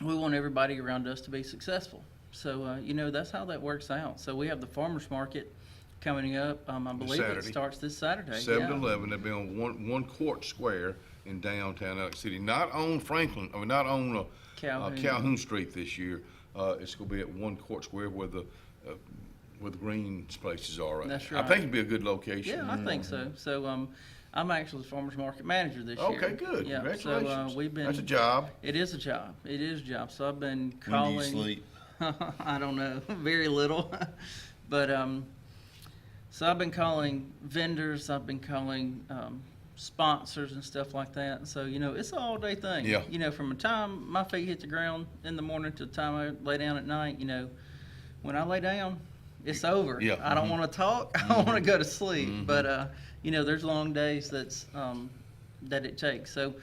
we want everybody around us to be successful. So, that's how that works out. So we have the farmers market coming up. I believe it starts this Saturday. 7-11. They'll be on one Court Square in downtown Alex City. Not on Franklin, not on Calhoun Street this year. It's going to be at one Court Square where the green spaces are. Right. That's right. I think it'd be a good location. Yeah, I think so. So I'm actually the farmers market manager this year. Okay, good. Yeah. Congratulations. So we've been. That's a job. It is a job. It is a job. So I've been calling. When do you sleep? I don't know. Very little. But so I've been calling vendors. I've been calling sponsors and stuff like that. So it's an all day thing. Yeah. From the time my feet hit the ground in the morning to the time I lay down at night. When I lay down, it's over. Yeah. I don't want to talk. I want to go to sleep. But there's long days that it takes. So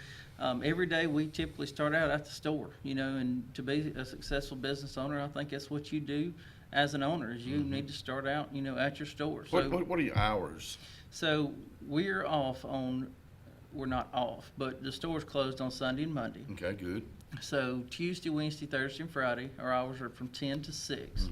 every day we typically start out at the store. And to be a successful business owner, I think that's what you do as an owner. Is you need to start out at your store. So what are your hours? So we're not off, but the store's closed on Sunday and Monday. Okay, good. So Tuesday, Wednesday, Thursday, and Friday, our hours are from 10 to 6.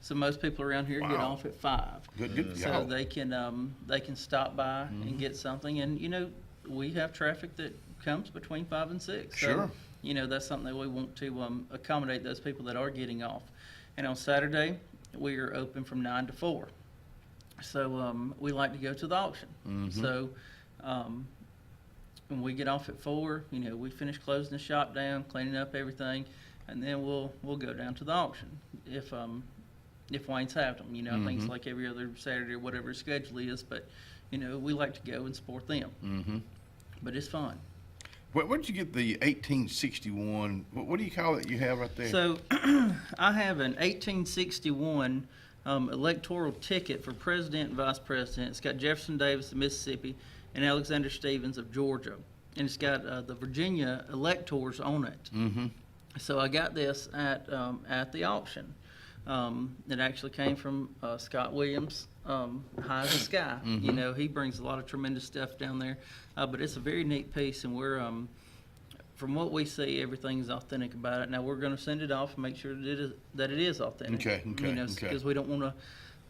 So most people around here get off at 5. Good. So they can stop by and get something. And we have traffic that comes between 5 and 6. So, Sure. you know, that's something that we want to accommodate those people that are getting off. And on Saturday, we are open from 9 to 4. So we like to go to the auction. So when we get off at 4, you know, we finish closing the shop down, cleaning up everything, and then we'll go down to the auction if Wayne's have them. You know, I think it's like every other Saturday or whatever his schedule is, but you know, we like to go and support them. But it's fun. Where did you get the 1861? What do you call it you have right there? So I have an 1861 electoral ticket for president and vice president. It's got Jefferson Davis of Mississippi and Alexander Stephens of Georgia. And it's got the Virginia electors on it. So I got this at the auction. It actually came from Scott Williams, High as the Sky. You know, he brings a lot of tremendous stuff down there. But it's a very neat piece, and we're, from what we see, everything's authentic about it. Now, we're going to send it off and make sure that it is authentic. Okay. You know, because we don't want to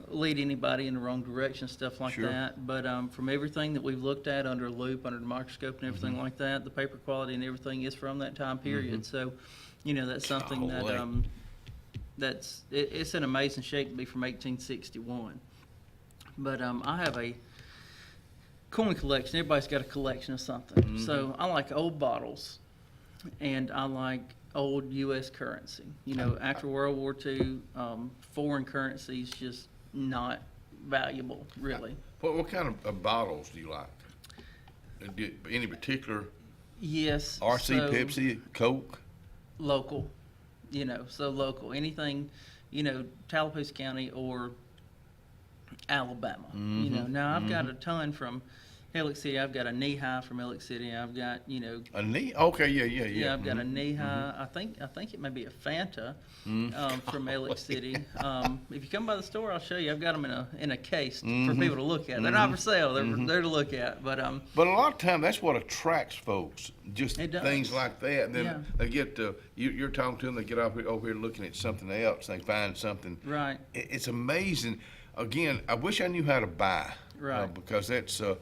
lead anybody in the wrong direction, stuff like that. But from everything that we've looked at under a loop, under the microscope and everything like that, the paper quality and everything is from that time period. So, you know, that's something that it's in amazing shape to be from 1861. But I have a coin collection. Everybody's got a collection of something. So I like old bottles, and I like old U.S. currency. You know, after World War II, foreign currency is just not valuable, really. What kind of bottles do you like? Any particular? Yes. RC, Pepsi, Coke? Local. You know, so local. Anything, you know, Tallapoosa County or Alabama. You know, now I've got a ton from Helix City. I've got a knee high from Helix City. I've got, you know, a knee. Okay, yeah. Yeah, I've got a knee high. I think it may be a Fanta from Helix City. If you come by the store, I'll show you. I've got them in a case for people to look at. They're not for sale. They're there to look at. But a lot of times that's what attracts folks. Just things like that. And then they get you're talking to them. They get over here looking at something else. They find something. Right. It's amazing. Again, I wish I knew how to buy. Right. Because that's the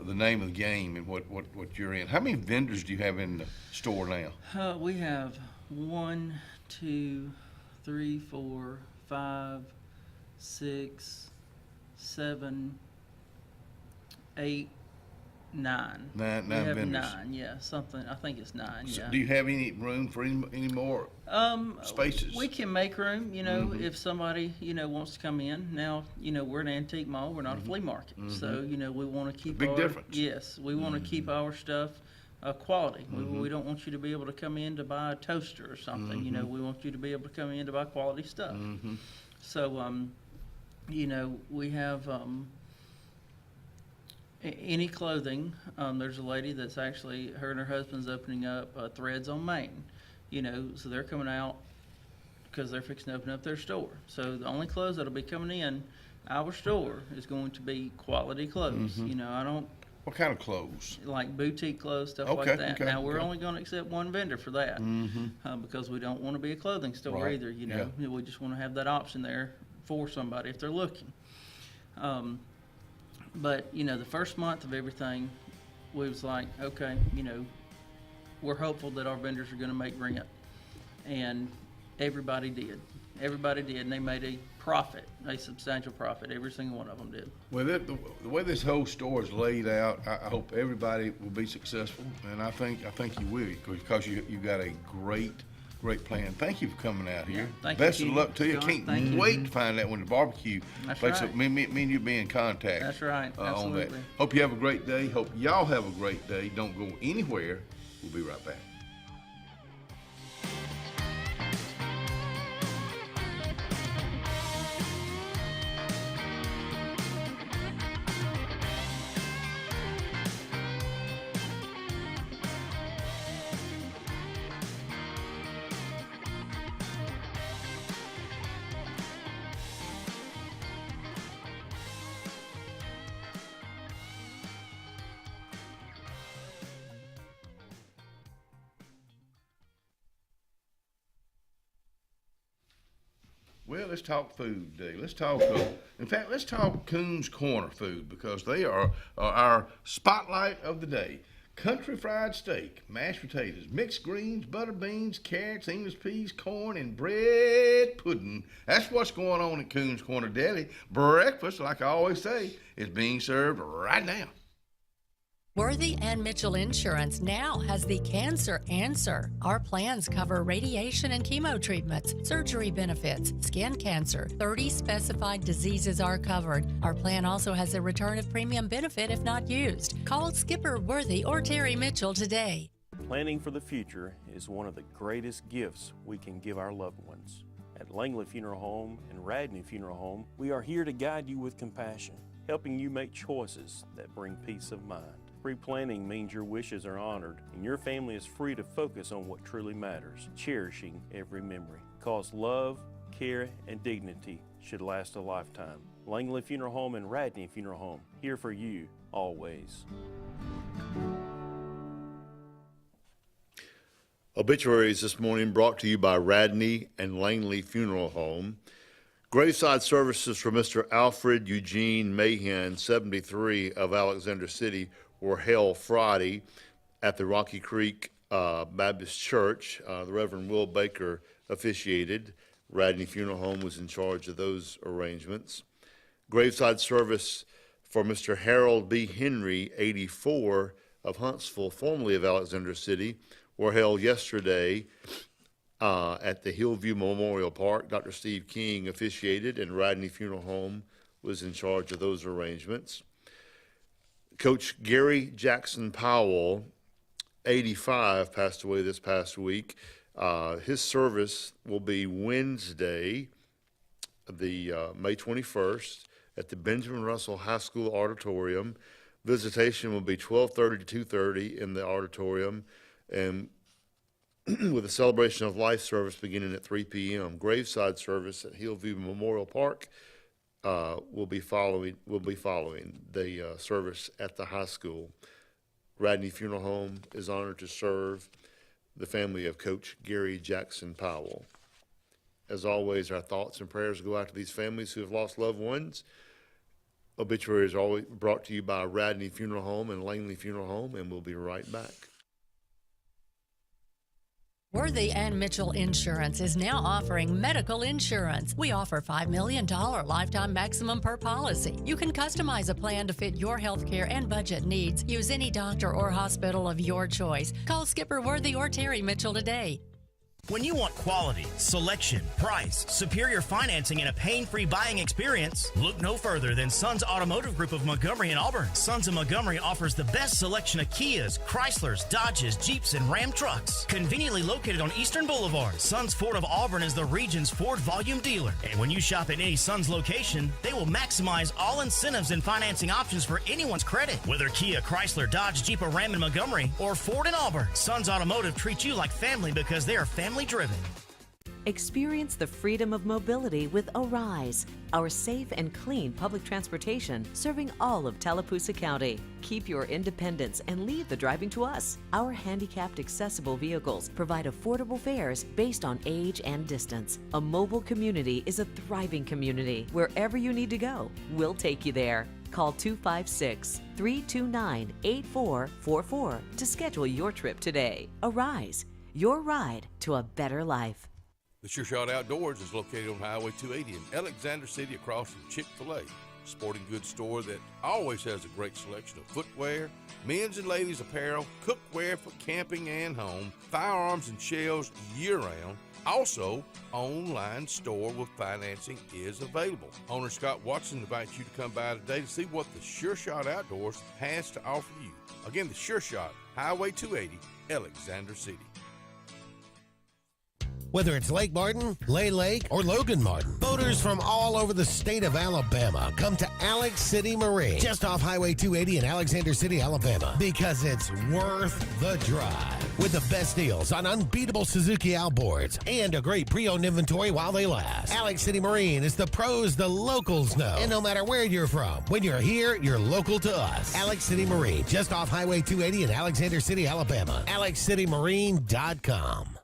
name of the game and what you're in. How many vendors do you have in the store now? We have 1, 2, 3, 4, 5, 6, 7, 8, 9. Nine we have vendors. 9, yeah, something. I think it's 9. So yeah. do you have any room for any more spaces? We can make room, you know, if somebody, you know, wants to come in. Now, you know, we're an antique mall. We're not a flea market. So, you know, we want to keep big difference. Yes, we want to keep our stuff quality. We don't want you to be able to come in to buy a toaster or something. You know, we want you to be able to come in to buy quality stuff. So, you know, we have any clothing. There's a lady that's actually, her and her husband's opening up Threads on Main. You know, so they're coming out because they're fixing to open up their store. So the only clothes that'll be coming in our store is going to be quality clothes. You know, I don't. What kind of clothes? Like boutique clothes, stuff like that. Now we're only going to accept one vendor for that because we don't want to be a clothing store either. You know, we just want to have that option there for somebody if they're looking. But you know, the first month of everything, we was like, okay, you know, we're hopeful that our vendors are going to make rent, and everybody did. Everybody did, and they made a profit, a substantial profit. Every single one of them did. Well, the way this whole store is laid out, I hope everybody will be successful, and I think you will because you got a great plan. Thank you for coming out here. Best of luck to you. Can't wait to find out when the barbecue. That's place right. up. Me and you be in contact. That's right. Absolutely. On that. Hope you have a great day. Hope y'all have a great day. Don't go anywhere. We'll be right back. Well, let's talk food today. Let's talk, in fact, let's talk Coon's Corner food because they are our spotlight of the day. Country fried steak, mashed potatoes, mixed greens, butter beans, carrots, English peas, corn, and bread pudding. That's what's going on at Coon's Corner Deli. Breakfast, like I always say, is being served right now. Worthy and Mitchell Insurance now has the cancer answer. Our plans cover radiation and chemo treatments, surgery benefits, skin cancer. 30 specified diseases are covered. Our plan also has a return of premium benefit if not used. Call Skipper Worthy or Terry Mitchell today. Planning for the future is one of the greatest gifts we can give our loved ones. At Langley Funeral Home and Radney Funeral Home, we are here to guide you with compassion, helping you make choices that bring peace of mind. Pre-planning means your wishes are honored and your family is free to focus on what truly matters, cherishing every memory. Because love, care, and dignity should last a lifetime. Langley Funeral Home and Radney Funeral Home, here for you, always. Obituaries this morning brought to you by Radney and Langley Funeral Home. Graveside services for Mr. Alfred Eugene Mahan, 73, of Alexander City, were held Friday at the Rocky Creek Baptist Church. The Reverend Will Baker officiated. Radney Funeral Home was in charge of those arrangements. Graveside service for Mr. Harold B. Henry, 84, of Huntsville, formerly of Alexander City, were held yesterday at the Hillview Memorial Park. Dr. Steve King officiated, and Radney Funeral Home was in charge of those arrangements. Coach Gary Jackson Powell, 85, passed away this past week. His service will be Wednesday, the May 21st, at the Benjamin Russell High School Auditorium. Visitation will be 12:30 to 2:30 in the auditorium, and with a celebration of life service beginning at 3 p.m. Graveside service at Hillview Memorial Park will be following the service at the high school. Radney Funeral Home is honored to serve the family of Coach Gary Jackson Powell. As always, our thoughts and prayers go out to these families who have lost loved ones. Obituaries are always brought to you by Radney Funeral Home and Langley Funeral Home, and we'll be right back. Worthy and Mitchell Insurance is now offering medical insurance. We offer $5 million lifetime maximum per policy. You can customize a plan to fit your health care and budget needs. Use any doctor or hospital of your choice. Call Skipper Worthy or Terry Mitchell today. When you want quality, selection, price, superior financing, and a pain-free buying experience, look no further than Sons Automotive Group of Montgomery and Auburn. Sons of Montgomery offers the best selection of Kias, Chryslers, Dodges, Jeeps, and Ram trucks. Conveniently located on Eastern Boulevard, Sons Ford of Auburn is the region's Ford volume dealer. And when you shop at any Sons location, they will maximize all incentives and financing options for anyone's credit. Whether Kia, Chrysler, Dodge, Jeep, or Ram in Montgomery, or Ford in Auburn, Sons Automotive treats you like family because they are family driven. Experience the freedom of mobility with Arise, our safe and clean public transportation serving all of Tallapoosa County. Keep your independence and leave the driving to us. Our handicapped accessible vehicles provide affordable fares based on age and distance. A mobile community is a thriving community. Wherever you need to go, we'll take you there. Call 256-329-8444 to schedule your trip today. Arise, your ride to a better life. The Sure Shot Outdoors is located on Highway 280 in Alexander City across from Chick-fil-A. Sporting goods store that always has a great selection of footwear, men's and ladies apparel, cookware for camping and home, firearms and shells year-round. Also, online store with financing is available. Owner Scott Watson invites you to come by today to see what the Sure Shot Outdoors has to offer you. Again, the Sure Shot, Highway 280, Alexander City. Whether it's Lake Martin, Lay Lake, or Logan Martin, boaters from all over the state of Alabama come to Alex City Marine, just off Highway 280 in Alexander City, Alabama, because it's worth the drive. With the best deals on unbeatable Suzuki outboards and a great pre-owned inventory while they last. Alex City Marine is the pros the locals know. And no matter where you're from, when you're here, you're local to us. Alex City Marine, just off Highway 280 in Alexander City, Alabama. AlexCityMarine.com.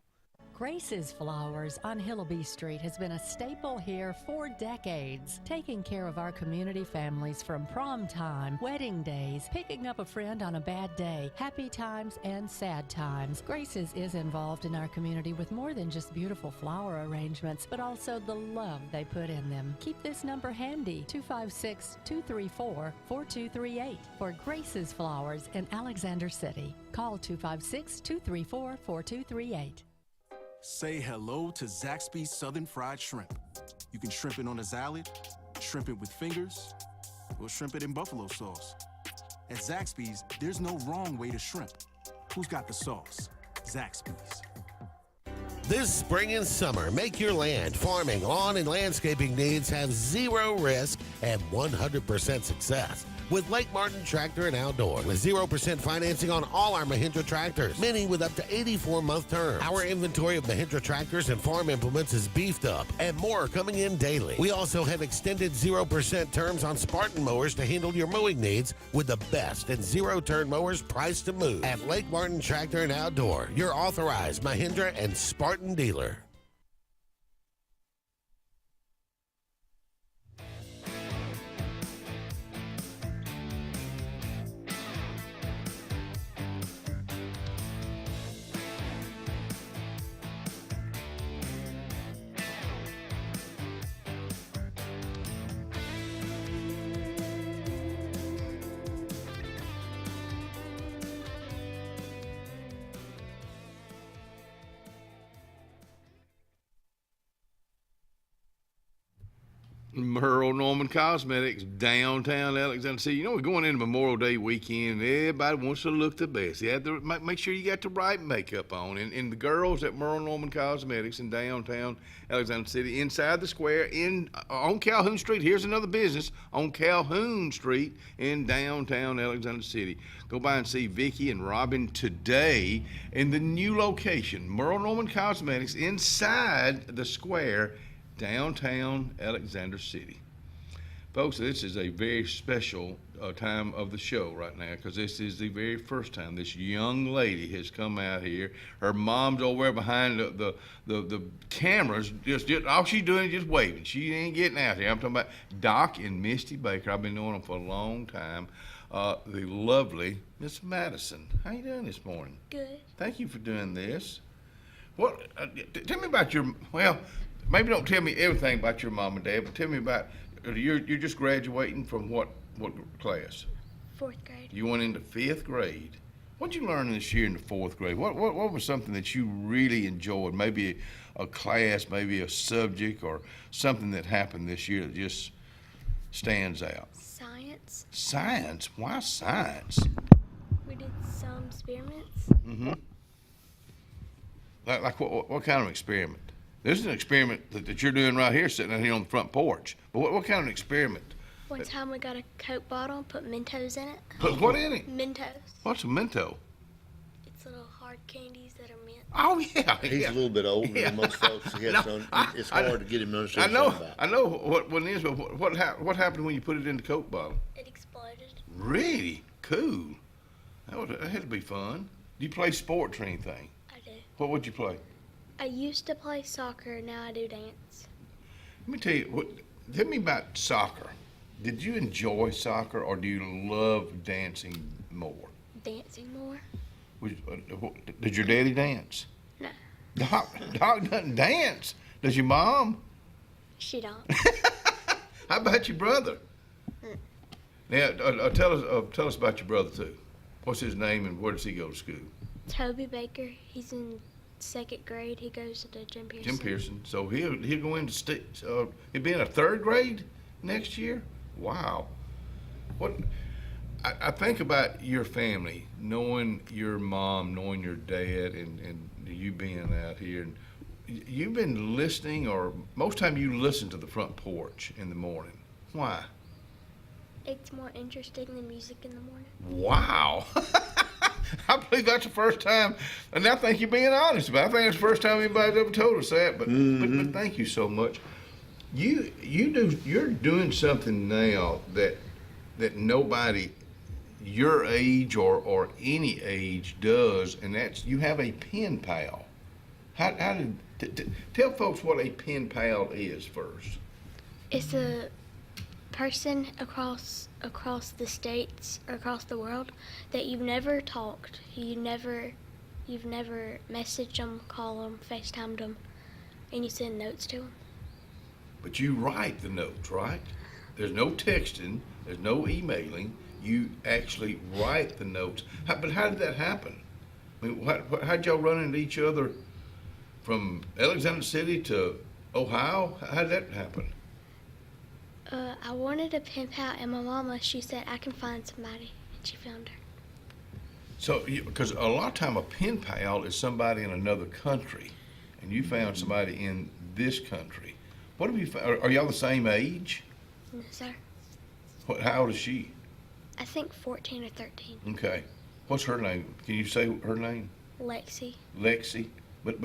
Grace's Flowers on Hillaby Street has been a staple here for decades, taking care of our community families from prom time, wedding days, picking up a friend on a bad day, happy times and sad times. Grace's is involved in our community with more than just beautiful flower arrangements, but also the love they put in them. Keep this number handy, 256-234-4238 for Grace's Flowers in Alexander City. Call 256-234-4238. Say hello to Zaxby's Southern Fried Shrimp. You can shrimp it on a salad, shrimp it with fingers, or shrimp it in buffalo sauce. At Zaxby's, there's no wrong way to shrimp. Who's got the sauce? Zaxby's. This spring and summer, make your land, farming, lawn, and landscaping needs have zero risk and 100% success with Lake Martin Tractor and Outdoor, with 0% financing on all our Mahindra tractors, many with up to 84-month terms. Our inventory of Mahindra tractors and farm implements is beefed up, and more are coming in daily. We also have extended 0% terms on Spartan mowers to handle your mowing needs with the best and zero-turn mowers priced to move. At Lake Martin Tractor and Outdoor, your authorized Mahindra and Spartan dealer. Merle Norman Cosmetics, downtown Alexander City. You know, we're going into Memorial Day weekend. Everybody wants to look the best. You have to make sure you got the right makeup on. And the girls at Merle Norman Cosmetics in downtown Alexander City, inside the square, on Calhoun Street. Here's another business on Calhoun Street in downtown Alexander City. Go by and see Vicki and Robin today in the new location, Merle Norman Cosmetics, inside the square, downtown Alexander City. Folks, this is a very special time of the show right now, because this is the very first time this young lady has come out here. Her mom's over there behind the cameras, just all she's doing is just waving. She ain't getting out here. I'm talking about Doc and Misty Baker. I've been knowing them for a long time. The lovely Miss Madison. How you doing this morning? Good. Thank you for doing this. What? Tell me about your, maybe don't tell me everything about your mom and dad, but tell me about, you're just graduating from what class? 4th grade. You went into 5th grade. What'd you learn this year in the 4th grade? What was something that you really enjoyed? Maybe a class, maybe a subject, or something that happened this year that just stands out? Science. Science? Why science? We did some experiments. Mm-hmm. Like what kind of experiment? This is an experiment that you're doing right here, sitting out here on the front porch. But what kind of experiment? One time we got a Coke bottle and put Mentos in it. Put what in it? Mentos. What's a Mento? It's little hard candies that are mint. Oh, yeah. He's a little bit older than most folks. It's hard to get him to understand something about. I know what one is, but what happened when you put it in the Coke bottle? It exploded. Really? Cool. That had to be fun. Do you play sports or anything? I do. What would you play? I used to play soccer, now I do dance. Let me tell you, tell me about soccer. Did you enjoy soccer, or do you love dancing more? Dancing more. Did your daddy dance? No. Doc doesn't dance. Does your mom? She don't. How about your brother? Now, tell us about your brother, too. What's his name, and where does he go to school? Toby Baker. He's in 2nd grade. He goes to Jim Pearson. Jim Pearson. So he'll go into he'll be in a 3rd grade next year. Wow. I think about your family, knowing your mom, knowing your dad, and you being out here. And you've been listening, or most time you listen to the front porch in the morning. Why? It's more interesting than music in the morning. Wow. I believe that's the first time, and I think you're being honest about it. I think it's the first time anybody's ever told us that, but thank you so much. You're doing something now that nobody your age or any age does, and that's you have a pen pal. Tell folks what a pen pal is first. It's a person across the states or across the world that you've never talked, you've never messaged them, call them, FaceTimed them, and you send notes to them. But you write the notes, right? There's no texting, there's no emailing. You actually write the notes. But how did that happen? I mean, how'd y'all run into each other from Alexander City to Ohio? How did that happen? I wanted a pen pal, and my mama, she said, I can find somebody, and she found her. So, because a lot of time a pen pal is somebody in another country, and you found somebody in this country. What have you found? Are y'all the same age? No, sir. How old is she? I think 14 or 13. Okay. What's her name? Can you say her name? Lexi. Lexi. But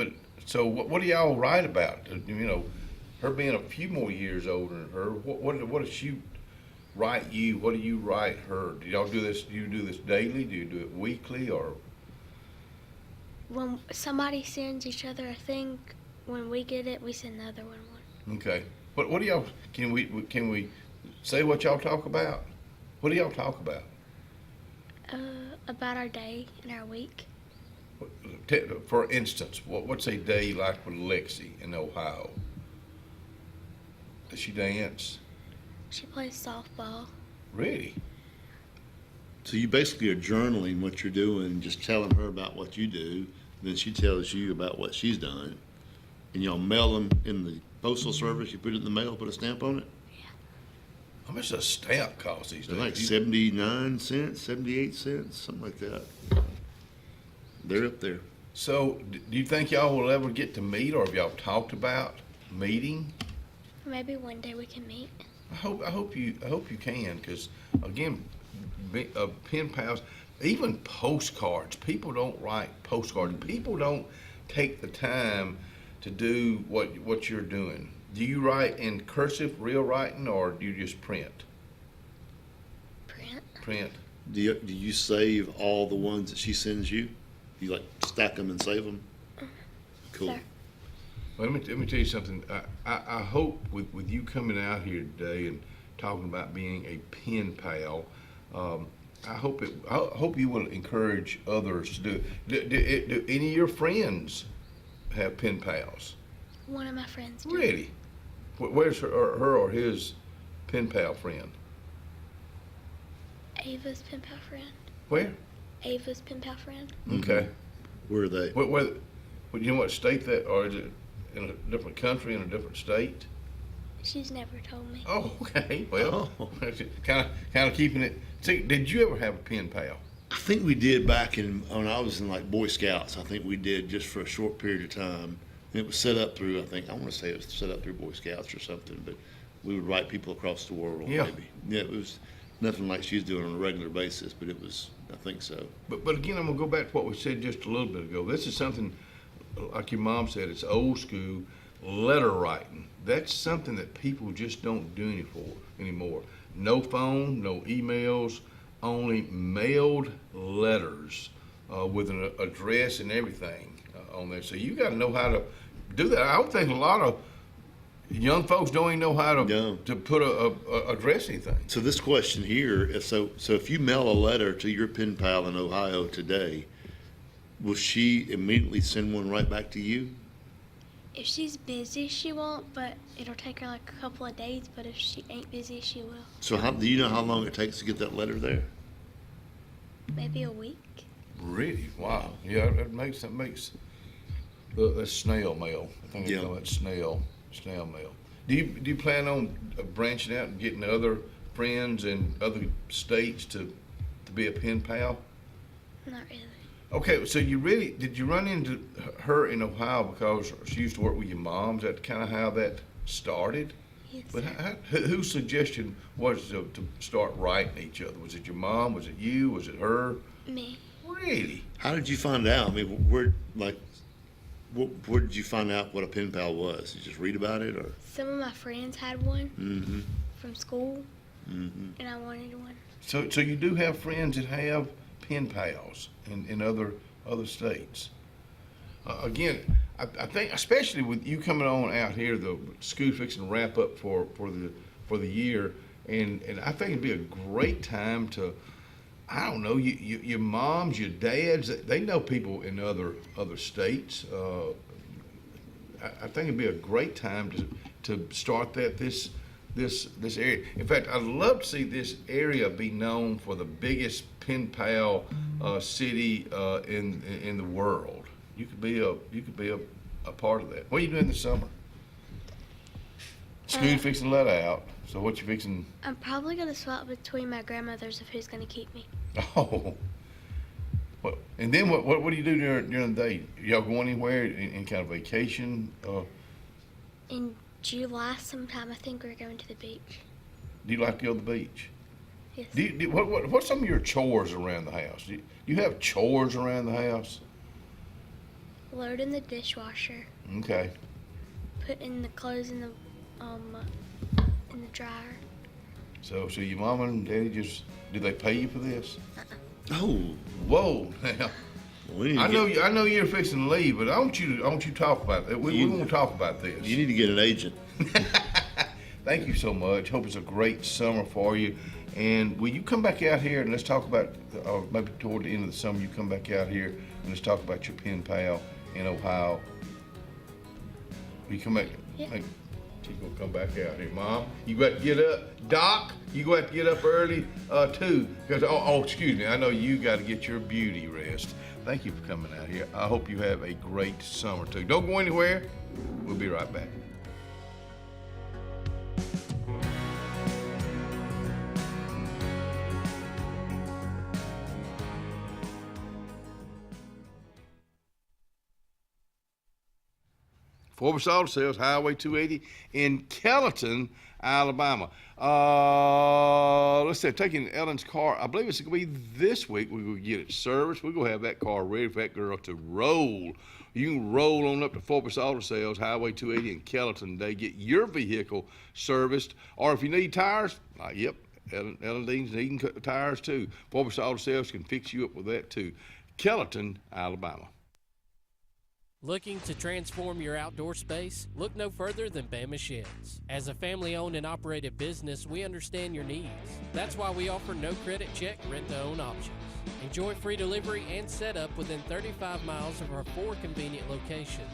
so what do y'all write about? You know, her being a few more years older than her. What does she write you? What do you write her? Do y'all do this? Do you do this daily? Do you do it weekly or? When somebody sends each other a thing, when we get it, we send the other one. Okay. What do y'all? Can we say what y'all talk about? What do y'all talk about? About our day and our week. For instance, what's a day like with Lexi in Ohio? Does she dance? She plays softball. Really? So you basically are journaling what you're doing, just telling her about what you do, then she tells you about what she's done, and y'all mail them in the postal service. You put it in the mail, put a stamp on it. How much does a stamp cost these days? They're like 79 cents, 78 cents, something like that. They're up there. So, do you think y'all will ever get to meet, or have y'all talked about meeting? Maybe one day we can meet. I hope you can, because again, pen pals, even postcards. People don't write postcards. People don't take the time to do what you're doing. Do you write in cursive, real writing, or do you just print? Print. Do you save all the ones that she sends you? You like stack them and save them? Cool. Sir. Well, let me tell you something. I hope with you coming out here today and talking about being a pen pal, I hope you will encourage others to do it. Do any of your friends have pen pals? One of my friends do. Really? Where's her or his pen pal friend? Ava's pen pal friend. Where? Ava's pen pal friend. Okay. Where are they? Where, you know what state that, or is it in a different country, in a different state? She's never told me. Oh, okay. Well, kind of keeping it. See, did you ever have a pen pal? I think we did back when I was in like Boy Scouts. I think we did just for a short period of time. And it was set up through, I want to say it was set up through Boy Scouts or something, but we would write people across the world, maybe. Yeah, it was nothing like she's doing on a regular basis, but it was, I think so. But again, I'm going to go back to what we said just a little bit ago. This is something, like your mom said, it's old school letter writing. That's something that people just don't do anymore. No phone, no emails, only mailed letters with an address and everything on there. So you got to know how to do that. I don't think a lot of young folks don't even know how to put a address anything. So this question here, so if you mail a letter to your pen pal in Ohio today, will she immediately send one right back to you? If she's busy, she won't, but it'll take her like a couple of days, but if she ain't busy, she will. So do you know how long it takes to get that letter there? Maybe a week. Really? Wow. Yeah, that makes that's snail mail. I think they call it snail mail. Do you plan on branching out and getting other friends in other states to be a pen pal? Not really. Okay, so did you run into her in Ohio because she used to work with your mom? Is that kind of how that started? Yes. But whose suggestion was to start writing each other? Was it your mom? Was it you? Was it her? Me. Really? How did you find out? I mean, where did you find out what a pen pal was? Did you just read about it, or? Some of my friends had one from school, and I wanted one. So you do have friends that have pen pals in other states. Again, I think, especially with you coming on out here, the school fixing to wrap up for the year, and I think it'd be a great time to, I don't know, your moms, your dads, they know people in other states. I think it'd be a great time to start this area. In fact, I'd love to see this area be known for the biggest pen pal city in the world. You could be a part of that. What are you doing this summer? School fixing to let out. So what you fixing? I'm probably gonna swap between my grandmothers of who's gonna keep me. Oh. What? And then what do you do during the day? Y'all go anywhere in kind of vacation? In July sometime, I think we're going to the beach. Do you like to go to the beach? Yes. What's some of your chores around the house? Do you have chores around the house? Loading the dishwasher. Okay. Putting the clothes in the dryer. So your mama and daddy do they pay you for this? Oh, whoa! Now, I know you're fixing to leave, but I want you to talk about it. We want to talk about this. You need to get an agent. Thank you so much. Hope it's a great summer for you. And will you come back out here and let's talk about, maybe toward the end of the summer, you come back out here and let's talk about your pen pal in Ohio. Will you come back? Yeah. She's gonna come back out here. Mom, you got to get up. Doc, you got to get up early too. Because, excuse me, I know you got to get your beauty rest. Thank you for coming out here. I hope you have a great summer too. Don't go anywhere. We'll be right back. Porch Auto Sales, Highway 280 in Kellyton, Alabama. Let's say, taking Ellen's car, I believe it's going to be this week. We're going to get it serviced. We're going to have that car ready for that girl to roll. You can roll on up to Porch Auto Sales, Highway 280 in Kellyton today. Get your vehicle serviced. Or if you need tires, yep, Ellen Dean's needing tires too. Porch Auto Sales can fix you up with that too. Kellyton, Alabama. Looking to transform your outdoor space? Look no further than Bama Sheds. As a family-owned and operated business, we understand your needs. That's why we offer no credit check, rent-to-own options. Enjoy free delivery and setup within 35 miles of our 4 convenient locations.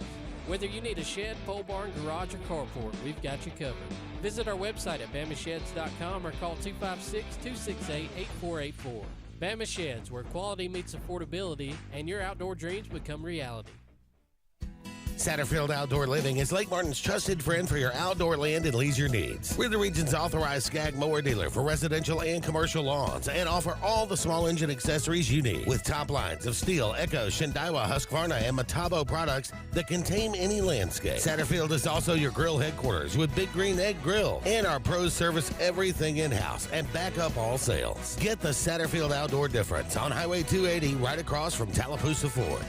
Whether you need a shed, pole barn, garage, or carport, we've got you covered. Visit our website at bamasheds.com or call 256-268-8484. Bama Sheds, where quality meets affordability and your outdoor dreams become reality. Satterfield Outdoor Living is Lake Martin's trusted friend for your outdoor land and leisure needs. We're the region's authorized Skag mower dealer for residential and commercial lawns and offer all the small engine accessories you need. With top lines of Steel, Echo, Shindaiwa, Husqvarna, and Metabo products that can tame any landscape. Satterfield is also your grill headquarters with Big Green Egg Grill. And our pros service everything in-house and back up all sales. Get the Satterfield Outdoor difference on Highway 280 right across from Tallapoosa Ford.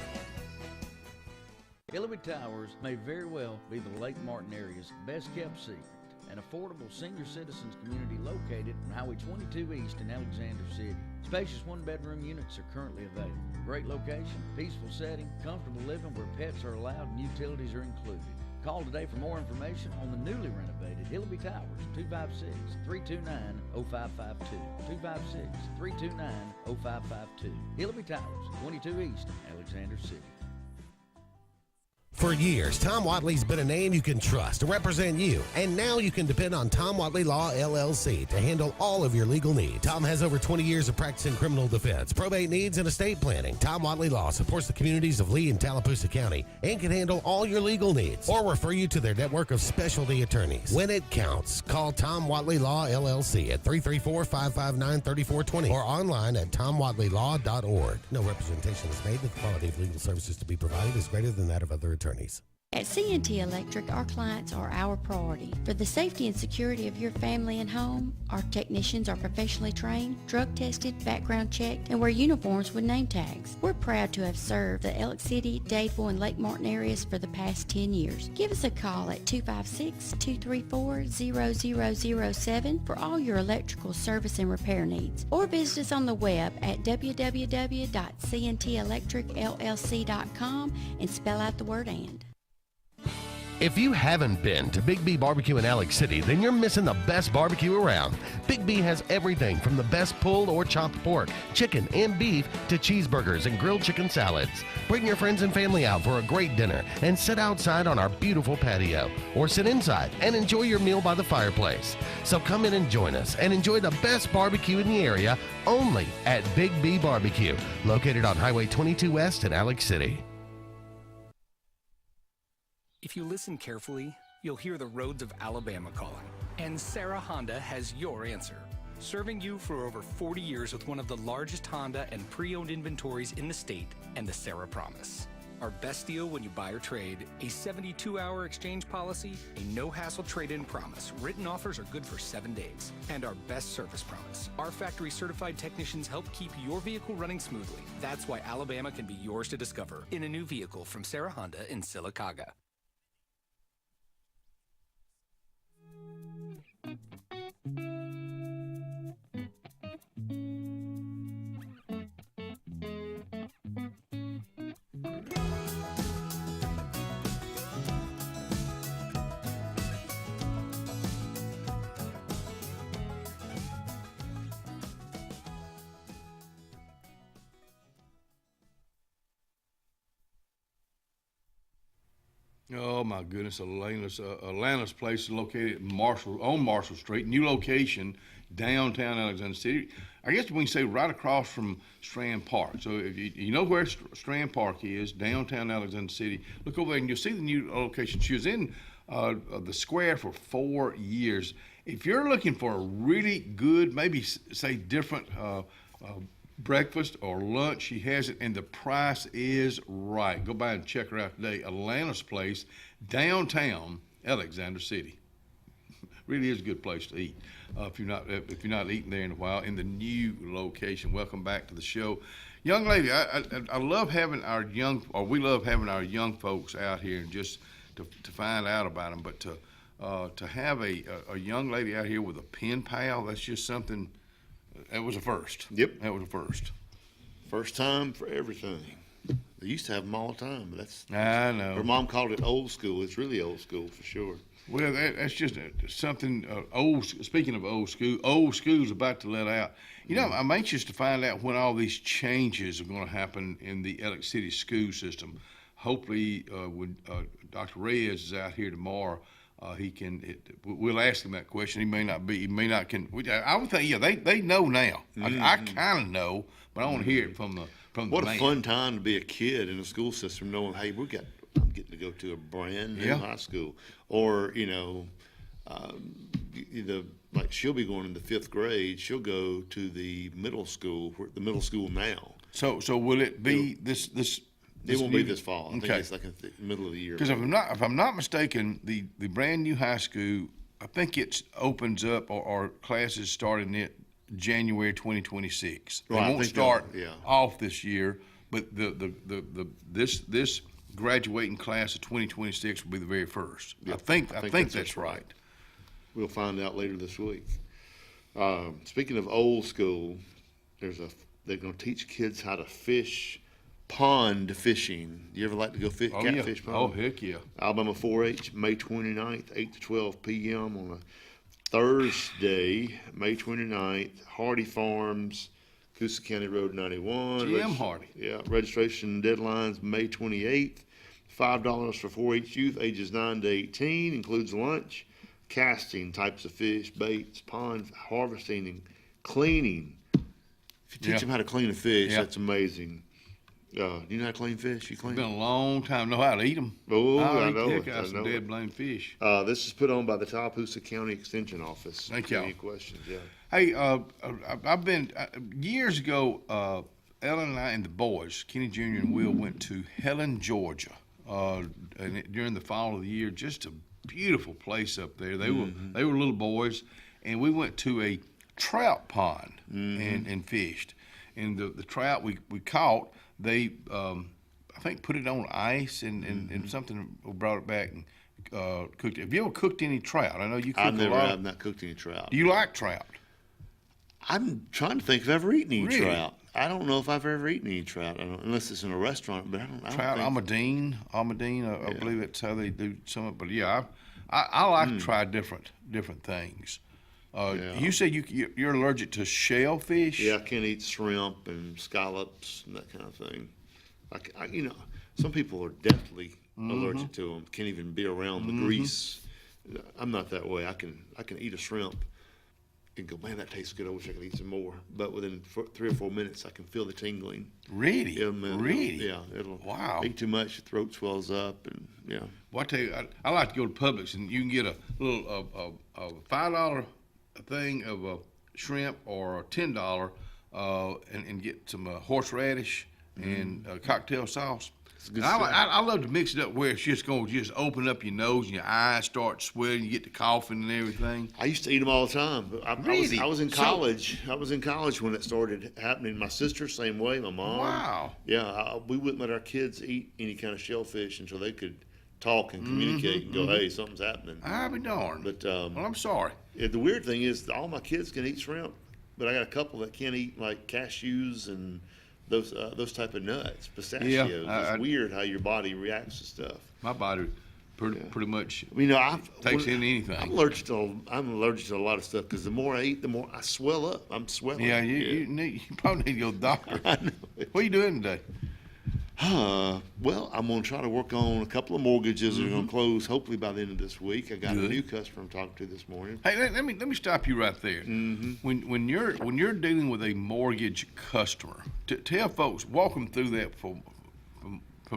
Hillary Towers may very well be the Lake Martin area's best kept secret. An affordable senior citizens community located on Highway 22 East in Alexander City. Spacious one-bedroom units are currently available. Great location, peaceful setting, comfortable living where pets are allowed and utilities are included. Call today for more information on the newly renovated Hillary Towers, 256-329-0552. 256-329-0552. Hillary Towers, 22 East, Alexander City. For years, Tom Watley's been a name you can trust to represent you, and now you can depend on Tom Watley Law, LLC to handle all of your legal needs. Tom has over 20 years of practice in criminal defense, probate needs, and estate planning. Tom Watley Law supports the communities of Lee and Tallapoosa County and can handle all your legal needs or refer you to their network of specialty attorneys. When it counts, call Tom Watley Law, LLC at 334-559-3420 or online at tomwatleylaw.org. No representation is made that the quality of legal services to be provided is greater than that of other attorneys. At C&T Electric, our clients are our priority. For the safety and security of your family and home, our technicians are professionally trained, drug tested, background checked, and wear uniforms with name tags. We're proud to have served the Elk City, Dadeville, and Lake Martin areas for the past 10 years. Give us a call at 256-234-0007 for all your electrical service and repair needs, or visit us on the web at www.cntelectricllc.com and spell out the word "and." If you haven't been to Big B Barbecue in Alex City, then you're missing the best barbecue around. Big B has everything from the best pulled or chopped pork, chicken, and beef to cheeseburgers and grilled chicken salads. Bring your friends and family out for a great dinner and sit outside on our beautiful patio, or sit inside and enjoy your meal by the fireplace. So come in and join us and enjoy the best barbecue in the area only at Big B Barbecue, located on Highway 22 West in Alex City. If you listen carefully, you'll hear the roads of Alabama calling. And Sarah Honda has your answer. Serving you for over 40 years with one of the largest Honda and pre-owned inventories in the state, and the Sarah Promise. Our best deal when you buy or trade, a 72-hour exchange policy, a no-hassle trade-in promise. Written offers are good for 7 days. And our best service promise. Our factory-certified technicians help keep your vehicle running smoothly. That's why Alabama can be yours to discover in a new vehicle from Sarah Honda in Sylacauga. Oh my goodness, Atlanta's place is located at Marshall Street, new location, downtown Alexander City. I guess we can say right across from Strand Park. So if you know where Strand Park is, downtown Alexander City, look over there and you'll see the new location. She was in the square for 4 years. If you're looking for a really good, maybe say different breakfast or lunch, she has it, and the price is right. Go by and check her out today. Atlanta's place, downtown Alexander City. Really is a good place to eat. If you're not eating there in a while, in the new location. Welcome back to the show, young lady. I love having we love having our young folks out here and just to find out about them. But to have a young lady out here with a pen pal, that's just something. That was a first. Yep. That was a first. First time for everything. They used to have them all the time, but that's. I know. Her mom called it old school. It's really old school for sure. Well, that's just something old. Speaking of old school's about to let out. You know, I'm anxious to find out when all these changes are going to happen in the Alex City school system. Hopefully, when Dr. Reyes is out here tomorrow, we'll ask him that question. He may not be. He may not can. I would think, yeah, they know now. Mm-hmm. I kind of know, but I want to hear it from the What man. A fun time to be a kid in a school system, knowing, hey, I'm getting to go to a brand new high school, or like she'll be going in the 5th grade. She'll go to the middle school now. So will it be this? It won't be this fall. I think it's like in the middle of the year. Because if I'm not mistaken, the brand new high school, I think it opens up or classes starting in January 2026. They won't start off this year, but this graduating class of 2026 will be the very first. Yeah, I think that's right. We'll find out later this week. Speaking of old school, they're going to teach kids how to fish. Pond fishing. You ever like to go catfish pond? Oh, heck yeah. Alabama 4-H, May 29th, 8 to 12 p.m. on a Thursday, May 29th, Hardy Farms, Coosa County Road 91. Jim Hardy. Yeah, registration deadlines May 28th. $5 for 4-H youth, ages 9 to 18, includes lunch, casting, types of fish, baits, pond harvesting, and cleaning. If you teach them how to clean a fish, that's amazing. You know how to clean fish? You clean? It's been a long time. Know how to eat them. Oh, I know. Heck out some dead blame fish. This is put on by the Tallapoosa County Extension Office. Thank you. Any questions? Yeah. Hey, I've been years ago. Ellen and I and the boys, Kenny Jr. and Will, went to Helen, Georgia, during the fall of the year. Just a beautiful place up there. They were little boys, and we went to a trout pond and fished. And the trout we caught. They, I think, put it on ice and something brought it back and cooked it. Have you ever cooked any trout? I know you cook a lot. I've not cooked any trout. Do you like trout? I'm trying to think if I've ever eaten any trout. I don't know if I've ever eaten any trout. I don't, unless it's in a restaurant. But I don't Trout, think. Almadine. I believe that's how they do some of it. But yeah, I like to try different things. You say you're allergic to shellfish? Yeah, I can't eat shrimp and scallops and that kind of thing. Some people are deathly allergic to them. Can't even be around the grease. I'm not that way. I can eat a shrimp and go, man, that tastes good. I wish I could eat some more. But within 3 or 4 minutes, I can feel the tingling. Really? Yeah, man, really? Wow. Eat too much, your throat swells up, and yeah. Well, I tell you, I like to go to Publix, and you can get a little $5 thing of shrimp or a $10, and get some horseradish and cocktail sauce. And I love to mix it up where it's just going to just open up your nose and your eyes start swelling. You get the coughing and everything. I used to eat them all the time. Really? I was in college. I was in college when it started happening. My sister, same way. My mom. Wow. Yeah, we wouldn't let our kids eat any kind of shellfish until they could talk and communicate and go, hey, something's happening. I'll be darned. But well, I'm sorry. The weird thing is all my kids can eat shrimp, but I got a couple that can't eat like cashews and those type of nuts, pistachios. It's weird how your body reacts to stuff. My body pretty much takes in anything. I'm allergic to a lot of stuff because the more I eat, the more I swell up. I'm swelling. Yeah, you probably need to go to the doctor. I know. What are you doing today? Well, I'm going to try to work on a couple of mortgages that are going to close hopefully by the end of this week. I got a new customer I'm talking to this morning. Hey, let me stop you right there. When you're dealing with a mortgage customer, tell folks, walk them through that from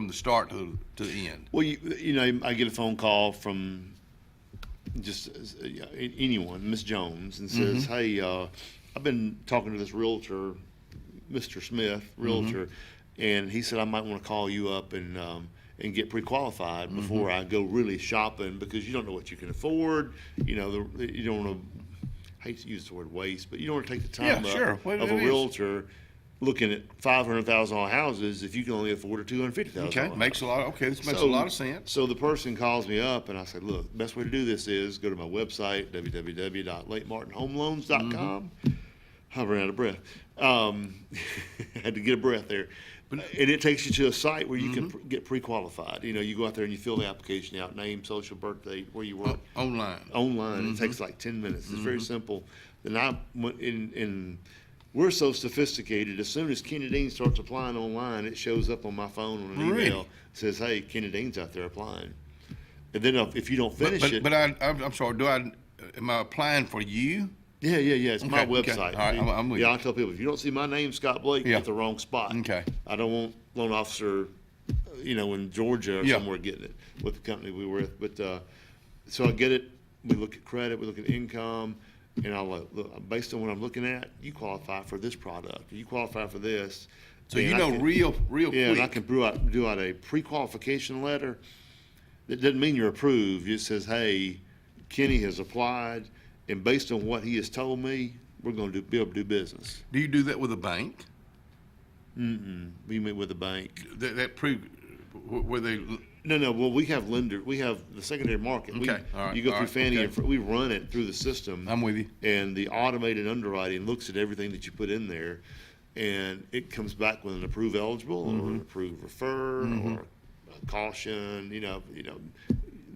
the start to the end. Well, I get a phone call from just anyone, Miss Jones, and says, "Hey, I've been talking to this realtor, Mr. Smith, realtor." And he said, I might want to call you up and get pre-qualified before I go really shopping because you don't know what you can afford. You don't want to, I hate to use the word waste, but you don't want to take the time of a realtor looking at $500,000 houses if you can only afford a $250,000. Okay, this makes a lot of sense. So the person calls me up and I said, look, the best way to do this is go to my website, www.latemartinhomeloans.com. I ran out of breath. Had to get a breath there. And it takes you to a site where you can get pre-qualified. You go out there and you fill the application out, name, social, birth date, where you work. Online. It takes like 10 minutes. It's very simple. Then we're so sophisticated. As soon as Kenny Dean starts applying online, it shows up on my phone on an email. It says, hey, Kenny Dean's out there applying. And then if you don't finish it. But I'm sorry, am I applying for you? Yeah. It's my website. Okay. All right, I'm with you. I tell people, if you don't see my name, Scott Blake, you're at the wrong spot. Okay. I don't want loan officer, in Georgia or somewhere getting it with the company we were with. But so I get it. We look at credit. We look at income. And I'll look, based on what I'm looking at, you qualify for this product. You qualify for this. So real quick. Yeah, and I can do out a pre-qualification letter. That doesn't mean you're approved. It says, hey, Kenny has applied. And based on what he has told me, we're going to be able to do business. Do you do that with a bank? We meet with a bank. Where they? No. Well, we have lender. We have the secondary market. Okay. All right. You go through Fannie and we run it through the system. I'm with you. And the automated underwriting looks at everything that you put in there, and it comes back with an approved eligible or an approved refer or a caution.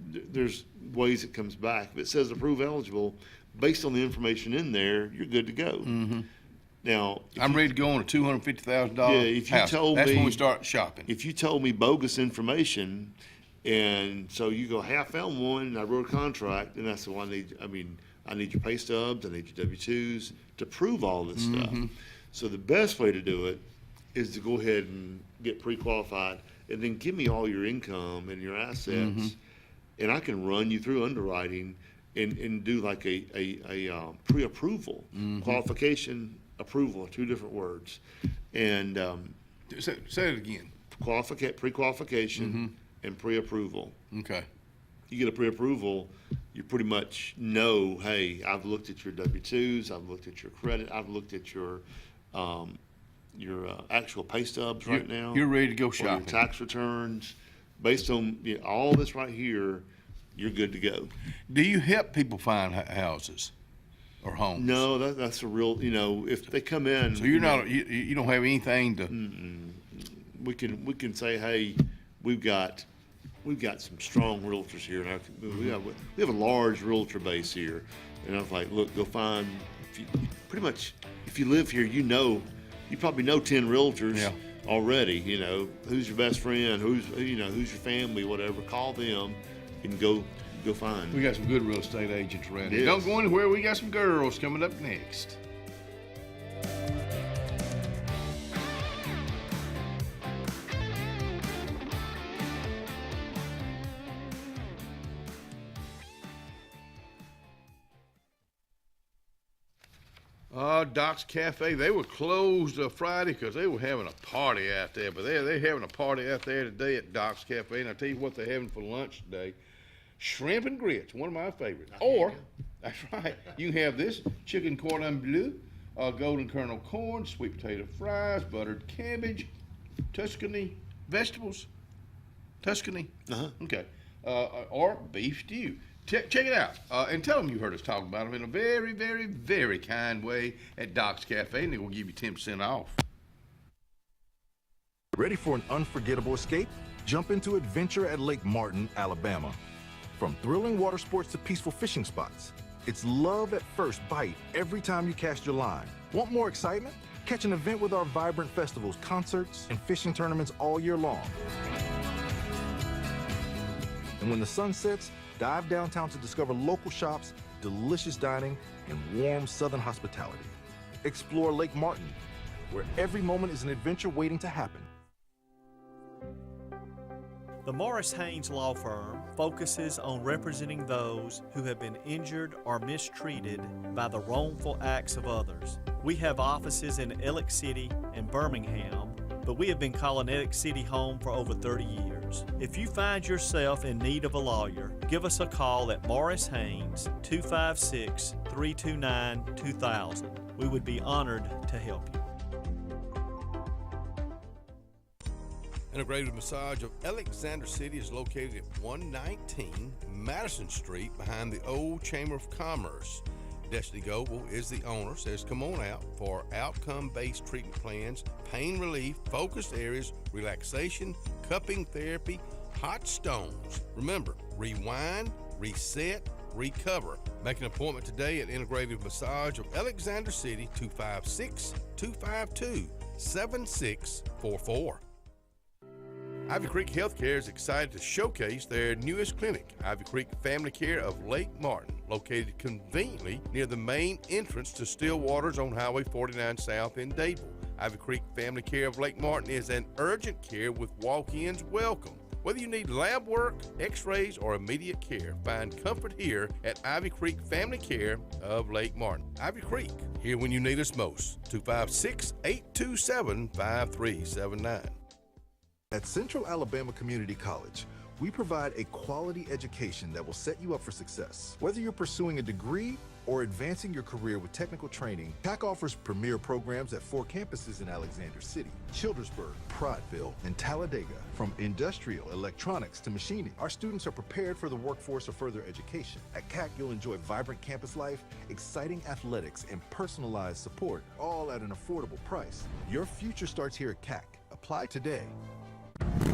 There's ways it comes back. If it says approved eligible, based on the information in there, you're good to go. Now, I'm ready to go on a $250,000 if you house. told That's me, when we start shopping. If you told me bogus information, and so you go, hey, I found one, and I wrote a contract, and I said, well, I need your pay stubs, I need your W-2s to prove all this stuff. So the best way to do it is to go ahead and get pre-qualified, and then give me all your income and your assets, and I can run you through underwriting and do like a pre-approval. Qualification, approval are two different words. And say it again. Pre-qualification and pre-approval. Okay. You get a pre-approval, you pretty much know, hey, I've looked at your W-2s, I've looked at your credit, I've looked at your actual pay stubs right now. You're ready to go shopping. Your tax returns. Based on all this right here, you're good to go. Do you help people find houses? or homes? No, that's a real, if they come in. So you're not, you don't have anything to. We can say, hey, we've got some strong realtors here, and we have a large realtor base here, and I was like, look, go find. If you live here, you probably know 10 realtors already. Who's your best friend, who's your family, whatever. Call them and go find. We got some good real estate agents around here. Yes. Don't go anywhere. We got some girls coming up next. Doc's Cafe, they were closed Friday because they were having a party out there. But they're having a party out there today at Doc's Cafe. And I'll tell you what they're having for lunch today. Shrimp and grits, one of my favorites. Or, that's right, you can have this chicken cordon bleu, golden kernel corn, sweet potato fries, buttered cabbage, Tuscany vegetables. Tuscany? Okay. Or beef stew. Check it out, and tell them you heard us talk about them in a very, very, very kind way at Doc's Cafe, and they will give you 10% off. Ready for an unforgettable escape? Jump into adventure at Lake Martin, Alabama. From thrilling water sports to peaceful fishing spots, it's love at first bite every time you cast your line. Want more excitement? Catch an event with our vibrant festivals, concerts, and fishing tournaments all year long. And when the sun sets, dive downtown to discover local shops, delicious dining, and warm southern hospitality. Explore Lake Martin, where every moment is an adventure waiting to happen. The Morris Haynes Law Firm focuses on representing those who have been injured or mistreated by the wrongful acts of others. We have offices in Ellick City and Birmingham, but we have been calling Ellick City home for over 30 years. If you find yourself in need of a lawyer, give us a call at Morris Haynes, 256-329-2000. We would be honored to help you. Integrated Massage of Alexander City is located at 119 Madison Street behind the old Chamber of Commerce. Destiny Goble is the owner, says come on out for outcome-based treatment plans, pain relief, focused areas, relaxation, cupping therapy, hot stones. Remember, rewind, reset, recover. Make an appointment today at Integrative Massage of Alexander City, 256-252-7644. Ivy Creek Healthcare is excited to showcase their newest clinic, Ivy Creek Family Care of Lake Martin, located conveniently near the main entrance to Stillwater's on Highway 49 South in Dadeville. Ivy Creek Family Care of Lake Martin is an urgent care with walk-ins welcome. Whether you need lab work, x-rays, or immediate care, find comfort here at Ivy Creek Family Care of Lake Martin. Ivy Creek, here when you need us most. 256-827-5379. At Central Alabama Community College, we provide a quality education that will set you up for success. Whether you're pursuing a degree or advancing your career with technical training, CAC offers premier programs at 4 campuses in Alexander City, Childersburg, Prattville, and Talladega. From industrial, electronics to machining, our students are prepared for the workforce or further education. At CAC, you'll enjoy vibrant campus life, exciting athletics, and personalized support, all at an affordable price. Your future starts here at CAC. Apply today.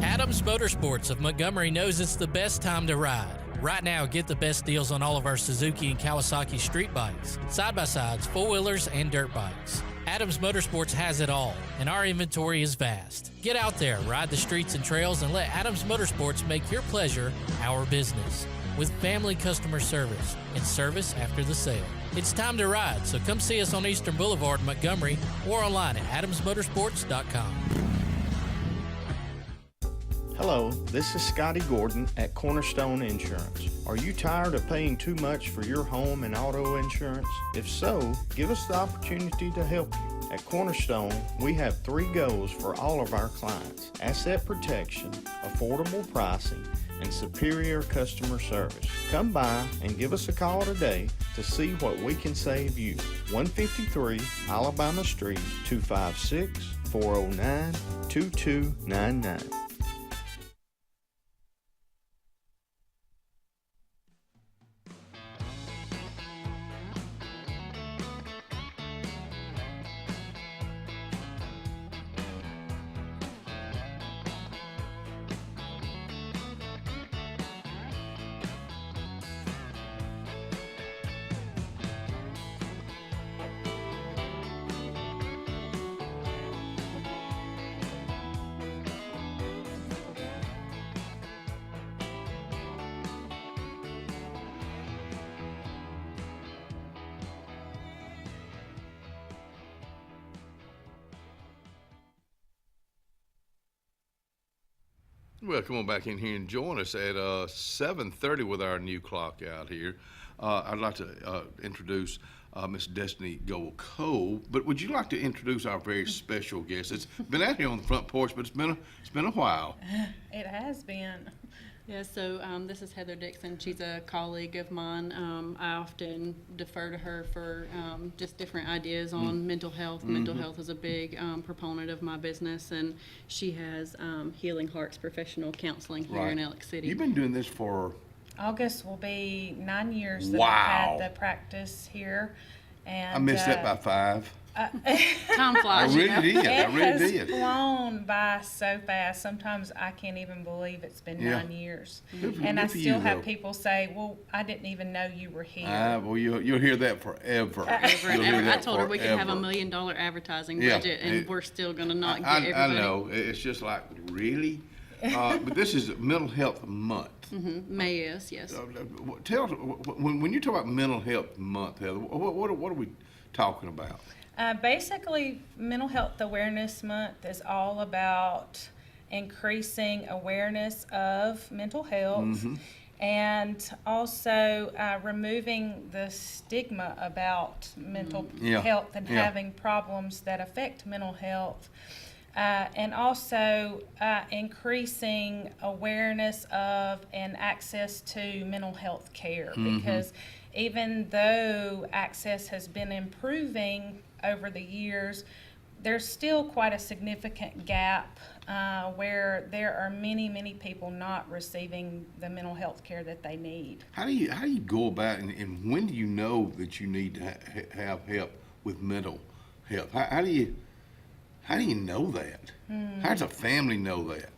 Adams Motorsports of Montgomery knows it's the best time to ride. Right now, get the best deals on all of our Suzuki and Kawasaki street bikes, side-by-sides, four-wheelers, and dirt bikes. Adams Motorsports has it all, and our inventory is vast. Get out there, ride the streets and trails, and let Adams Motorsports make your pleasure our business. With family customer service and service after the sale. It's time to ride, so come see us on Eastern Boulevard in Montgomery or online at adamsmotorsports.com. Hello, this is Scotty Gordon at Cornerstone Insurance. Are you tired of paying too much for your home and auto insurance? If so, give us the opportunity to help you. At Cornerstone, we have 3 goals for all of our clients: asset protection, affordable pricing, and superior customer service. Come by and give us a call today to see what we can save you. 153 Alabama Street, 256-409-2299. Well, come on back in here and join us at 7:30 with our new clock out here. I'd like to introduce Miss Destiny Gold Cole, but would you like to introduce our very special guest? It's been out here on the front porch, but it's been a while. It has been. Yeah, so this is Heather Dixon. She's a colleague of mine. I often defer to her for just different ideas on mental health. Mental health is a big proponent of my business, and she has Healing Hearts Professional Counseling here in Alex City. You've been doing this for... August will be 9 years that Wow. I've had the practice here. And I missed that by 5. Time flies. I really did. It I really has did. flown by so fast. Sometimes I can't even believe it's been 9 years. Good for- And I good for still you, have though. people say, well, I didn't even know you were here. Well, you'll hear that forever. Forever and You'll hear ever. I that told her we could have forever. $1 million advertising Yeah, budget, and we're still going to not get I everybody. know. It's just like, really? But this is Mental Health Month. May is, yes. Tell us, when you talk about Mental Health Month, Heather, what are we talking about? Basically, Mental Health Awareness Month is all about increasing awareness of mental health and also removing the stigma about mental health and having problems that affect mental health. And also increasing awareness of and access to mental health care, because even though access has been improving over the years, there's still quite a significant gap where there are many people not receiving the mental health care that they need. How do you go about and when do you know that you need to have help with mental health? How do you know that? How does a family know that?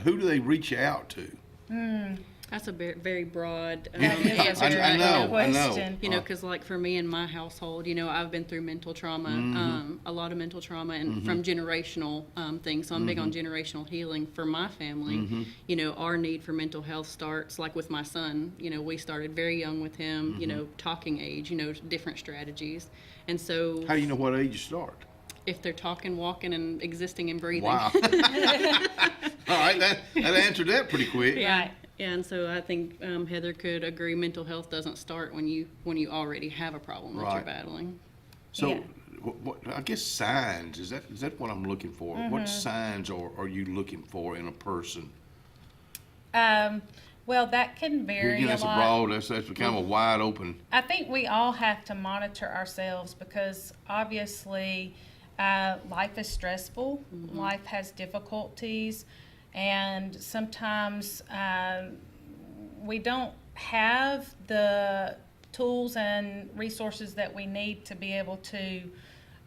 Who do they reach out to? That's a very broad Yeah, answer to I that know. question. You know, because like for me in my household, you know, I've been through mental trauma, a lot of mental trauma, and from generational things. So I'm big on generational healing for my family. You know, our need for mental health starts like with my son. You know, we started very young with him. You know, talking age. You know, different strategies, and so. How do you know what age you start? If they're talking, walking, and existing and breathing. Wow. All right, that answered that pretty quick. Yeah. Yeah, and so I think Heather could agree. Mental health doesn't start when you already have a problem that you're battling. So, what I guess signs is that what I'm looking for? What signs are you looking for in a person? Well, that can vary That's a lot. broad. That's kind of a wide open. I think we all have to monitor ourselves because obviously life is stressful. Life has difficulties. And sometimes we don't have the tools and resources that we need to be able to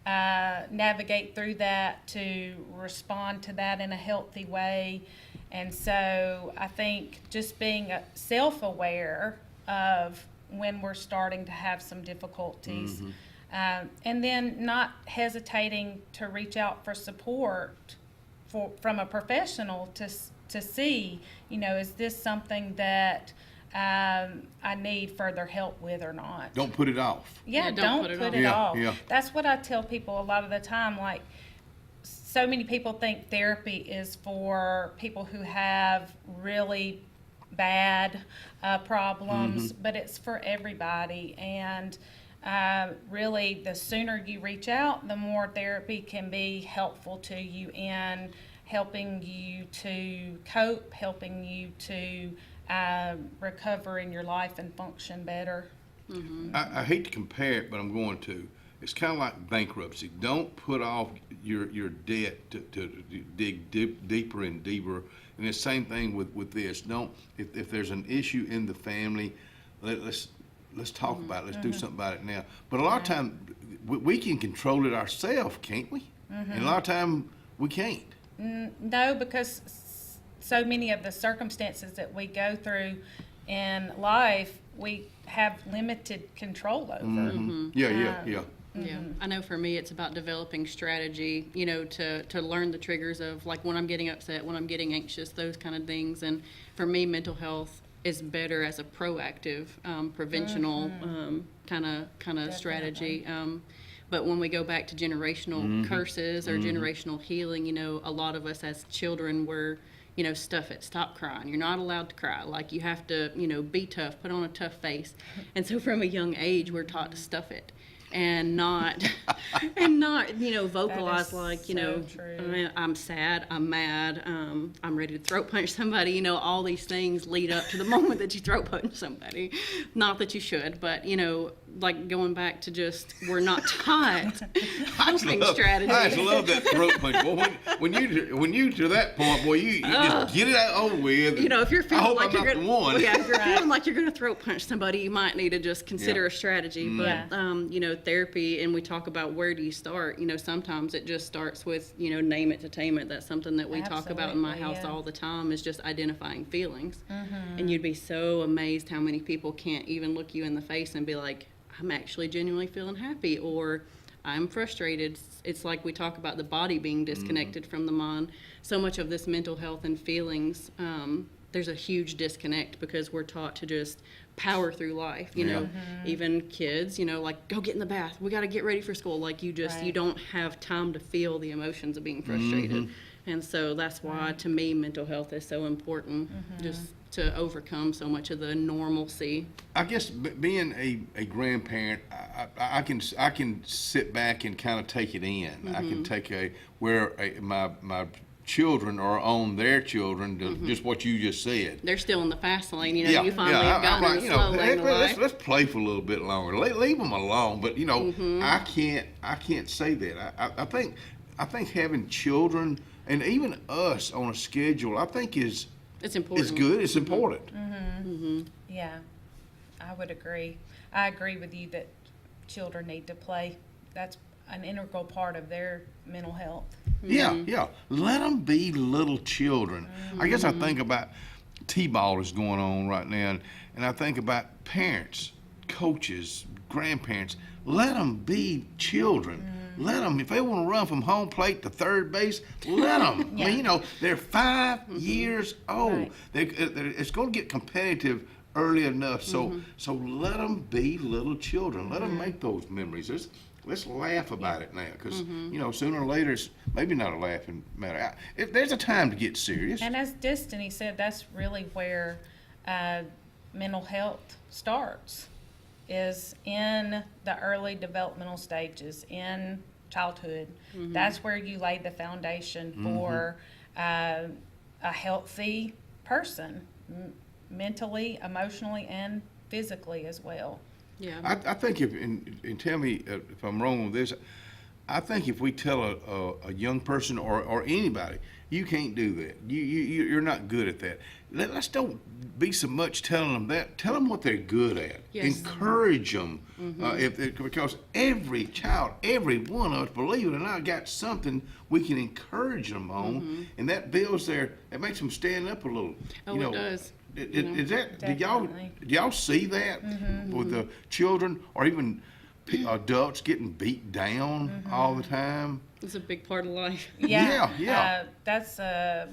navigate through that, to respond to that in a healthy way. And so I think just being self-aware of when we're starting to have some difficulties, and then not hesitating to reach out for support from a professional to see, you know, is this something that I need further help with or not. Don't put it off. Yeah, don't put it off. Yeah. That's what I tell people a lot of the time. Like, so many people think therapy is for people who have really bad problems, but it's for everybody. And really, the sooner you reach out, the more therapy can be helpful to you in helping you to cope, helping you to recover in your life and function better. I hate to compare it, but I'm going to. It's kind of like bankruptcy. Don't put off your debt to dig deeper and deeper. And the same thing with this. Don't if there's an issue in the family, let's talk about it. Let's do something about it now. But a lot of times we can control it ourselves, can't we? And a lot of time we can't. No, because so many of the circumstances that we go through in life, we have limited control over. Yeah. Yeah, I know for me it's about developing strategy, you know, to learn the triggers of like when I'm getting upset, when I'm getting anxious, those kind of things. And for me, mental health is better as a proactive, preventional kind of strategy. But when we go back to generational curses or generational healing, you know, a lot of us as children were, stuff it, stop crying. You're not allowed to cry. Like, you have to, be tough, put on a tough face. And so from a young age, we're taught to stuff it and not, vocalize like, I'm sad, I'm mad, I'm ready to throat punch somebody. All these things lead up to the moment that you throat punch somebody. Not that you should, but, like going back to just, we're not taught coping strategies. I just love that throat punch. Well, when you to that point, boy, you just get it out over with. If you're feeling like you're gonna, one. Yeah, if you're feeling like you're gonna throat punch somebody, you might need to just consider a strategy. But therapy, and we talk about where do you start. Sometimes it just starts with name it to tame it. That's something that we talk about in my house all the time, is just identifying feelings. And you'd be so amazed how many people can't even look you in the face and be like, I'm actually genuinely feeling happy, or I'm frustrated. It's like we talk about the body being disconnected from the mind. So much of this mental health and feelings, there's a huge disconnect because we're taught to just power through life. Even kids, like, go get in the bath. We got to get ready for school. Like, you don't have time to feel the emotions of being frustrated. And so that's why, to me, mental health is so important, just to overcome so much of the normalcy. I guess being a grandparent, I can sit back and kind of take it in. I can take my children are on their children, just what you just said. They're still in the fast lane, you finally have gotten in the slow lane of life. Let's play for a little bit longer. Leave them alone. But I can't say that. I think having children, and even us on a schedule, I think it's important. It's good. It's important. Yeah, I would agree. I agree with you that children need to play. That's an integral part of their mental health. Yeah. Let them be little children. I guess I think about T-ball is going on right now, and I think about parents, coaches, grandparents. Let them be children. Let them, if they want to run from home plate to third base, let them. I mean, they're 5 years old. Right. It's going to get competitive early enough, so let them be little children. Let them make those memories. Let's laugh about it now, because sooner or later, it's maybe not a laughing matter. There's a time to get serious. And as Destiny said, that's really where mental health starts, is in the early developmental stages, in childhood. That's where you lay the foundation for a healthy person, mentally, emotionally, and physically as well. Yeah. I think and tell me if I'm wrong with this, I think if we tell a young person or anybody, you can't do that. You're not good at that. Let's don't be so much telling them that. Tell them what they're good at. Yes. Encourage them. Because every child, every one of us, believe it or not, got something we can encourage them on, and that builds it makes them stand up a little. It does. Is that, do y'all see that with the children or even adults getting beat down all the time? It's a big part of life. Yeah. That's a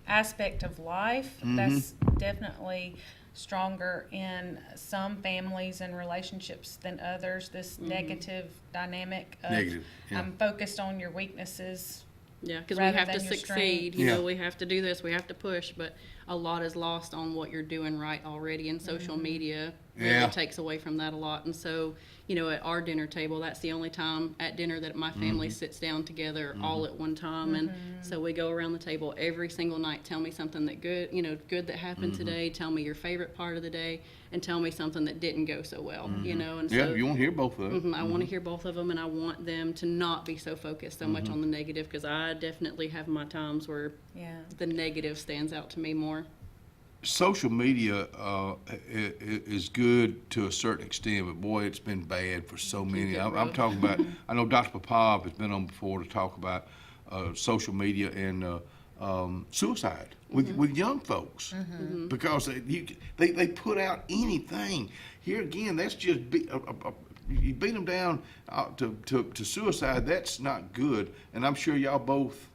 aspect of life that's definitely stronger in some families and relationships than others. This negative dynamic of I'm focused on your weaknesses. Yeah, because we have to succeed. We have to do this. We have to push, but a lot is lost on what you're doing right already, and social media really takes away from that a lot. And so, at our dinner table, that's the only time at dinner that my family sits down together all at one time. And so we go around the table every single night. Tell me something that good that happened today. Tell me your favorite part of the day, and tell me something that didn't go so well. And so you want to hear both of them. I want to hear both of them, and I want them to not be so focused so much on the negative, because I definitely have my times where the negative stands out to me more. Social media is good to a certain extent, but boy, it's been bad for so many. I'm talking about, I know Dr. Popov has been on before to talk about social media and suicide with young folks, because they put out anything. Here again, that's just you beat them down to suicide. That's not good, and I'm sure y'all both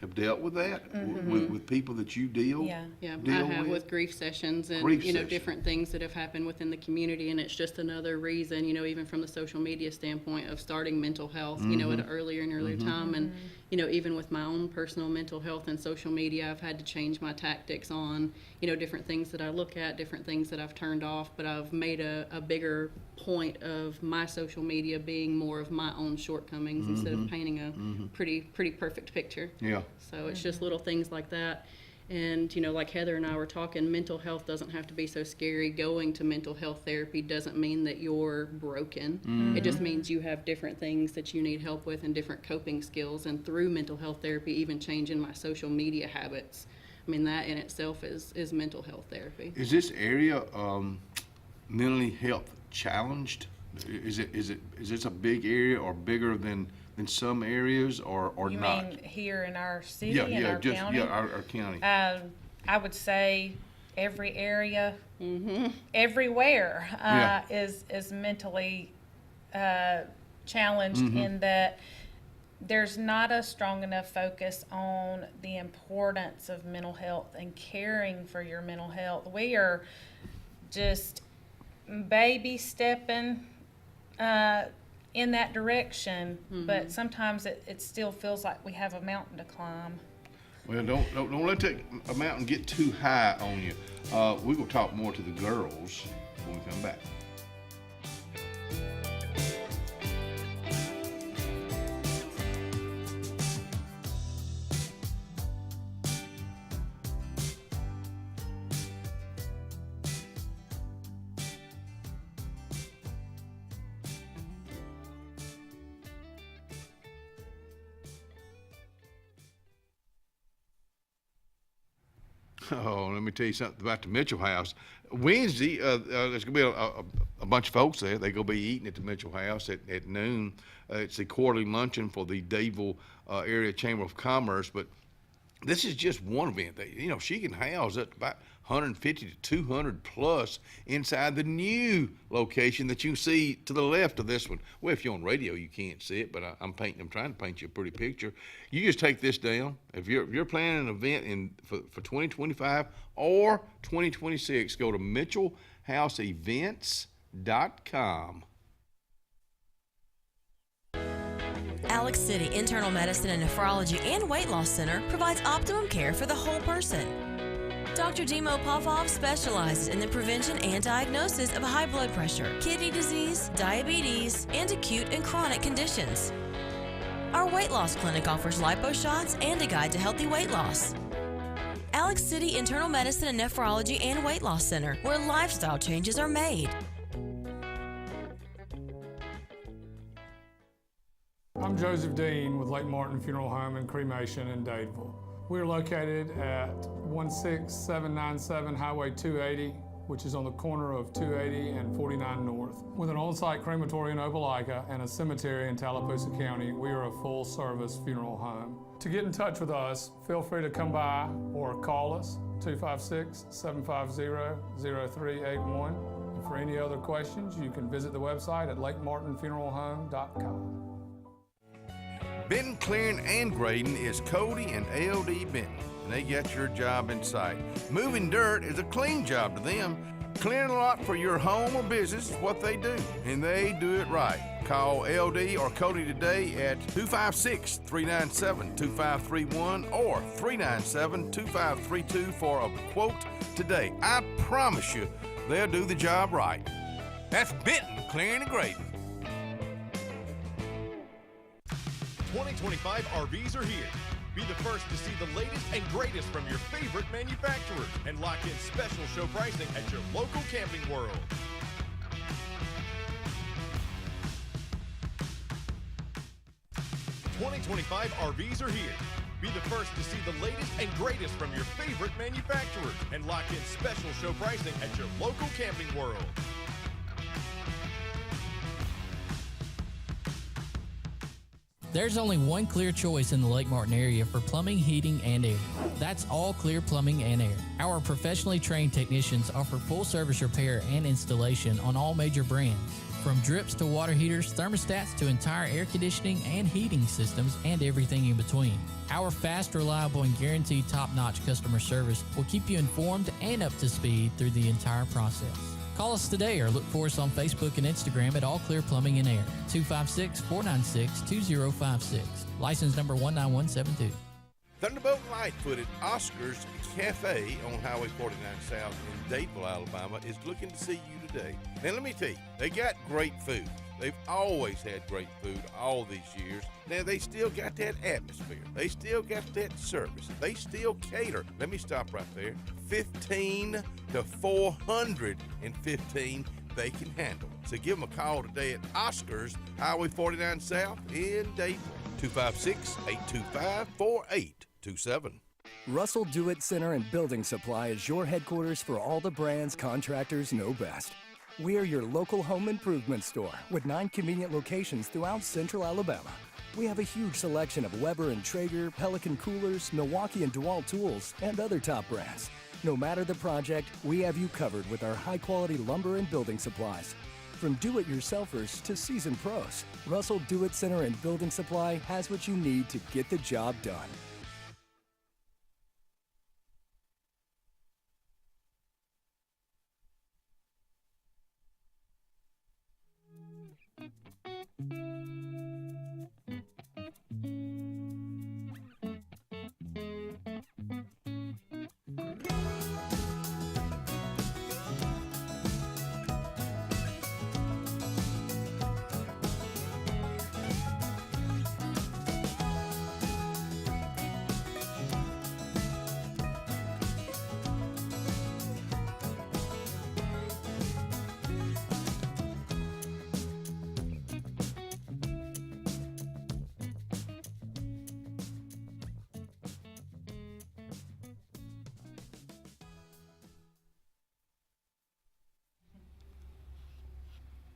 have dealt with that with people that you deal Yeah, deal I have with grief sessions and Grief you know sessions. different things that have happened within the community, and it's just another reason, you know, even from the social media standpoint of starting mental health, you know, at an earlier and earlier time, and you know, even with my own personal mental health and social media, I've had to change my tactics on, you know, different things that I look at, different things that I've turned off, but I've made a bigger point of my social media being more of my own shortcomings instead of painting a pretty perfect picture. Yeah. So it's just little things like that. And, you know, like Heather and I were talking, mental health doesn't have to be so scary. Going to mental health therapy doesn't mean that you're broken. It just means you have different things that you need help with and different coping skills. And through mental health therapy, even changing my social media habits, I mean, that in itself is mental health therapy. Is this area mentally health challenged? Is this a big area or bigger than some areas or You not? mean here in our city, Yeah, in our county? our county. I would say every area, everywhere is mentally challenged in that there's not a strong enough focus on the importance of mental health and caring for your mental health. We are just baby stepping in that direction, but sometimes it still feels like we have a mountain to climb. Well, don't let that a mountain get too high on you. We're gonna talk more to the girls when we come back. Oh, let me tell you something about the Mitchell House. Wednesday, there's going to be a bunch of folks there. They're going to be eating at the Mitchell House at noon. It's the quarterly luncheon for the Dadeville Area Chamber of Commerce. But this is just one event. She can house up to about 150 to 200 plus inside the new location that you can see to the left of this one. Well, if you're on radio, you can't see it, but I'm trying to paint you a pretty picture. You just take this down. If you're planning an event for 2025 or 2026, go to MitchellHouseEvents.com. Alex City Internal Medicine and Nephrology and Weight Loss Center provides optimum care for the whole person. Dr. Dimo Popov specializes in the prevention and diagnosis of high blood pressure, kidney disease, diabetes, and acute and chronic conditions. Our weight loss clinic offers lipo shots and a guide to healthy weight loss. Alex City Internal Medicine and Nephrology and Weight Loss Center, where lifestyle changes are made. I'm Joseph Dean with Lake Martin Funeral Home and Cremation in Dadeville. We're located at 16797 Highway 280, which is on the corner of 280 and 49 North. With an on-site crematory in Opelika and a cemetery in Tallapoosa County, we are a full-service funeral home. To get in touch with us, feel free to come by or call us, 256-750-0381. And for any other questions, you can visit the website at lakemartinfuneralhome.com. Benton Clearing and Grading is Cody and LD Benton, and they got your job in sight. Moving dirt is a clean job to them. Clearing a lot for your home or business is what they do, and they do it right. Call LD or Cody today at 256-397-2531 or 397-2532 for a quote today. I promise you, they'll do the job right. That's Benton Clearing and Grading. 2025 RVs are here. Be the first to see the latest and greatest from your favorite manufacturers and lock in special show pricing at your local Camping World. '25 RVs are here. Be the first to see the latest and greatest from your favorite manufacturers and lock in special show pricing at your local Camping World. There's only one clear choice in the Lake Martin area for plumbing, heating, and air. That's All Clear Plumbing and Air. Our professionally trained technicians offer full service repair and installation on all major brands. From drips to water heaters, thermostats to entire air conditioning and heating systems, and everything in between. Our fast, reliable, and guaranteed top-notch customer service will keep you informed and up to speed through the entire process. Call us today or look for us on Facebook and Instagram at All Clear Plumbing and Air, 256-496-2056. License number 19172. Thunderbolt Lightfoot at Oscar's Cafe on Highway 49 South in Dadeville, Alabama is looking to see you today. Now let me tell you, they got great food. They've always had great food all these years. Now they still got that atmosphere. They still got that service. They still cater. Let me stop right there. 15 to 415 they can handle. So give them a call today at Oscar's Highway 49 South in Dadeville. 256-825-4827. Russell Do-It Center and Building Supply is your headquarters for all the brands contractors know best. We are your local home improvement store with 9 convenient locations throughout central Alabama. We have a huge selection of Weber and Traeger, Pelican coolers, Milwaukee and DeWalt tools, and other top brands. No matter the project, we have you covered with our high-quality lumber and building supplies. From do-it-yourselfers to seasoned pros, Russell Do-It Center and Building Supply has what you need to get the job done.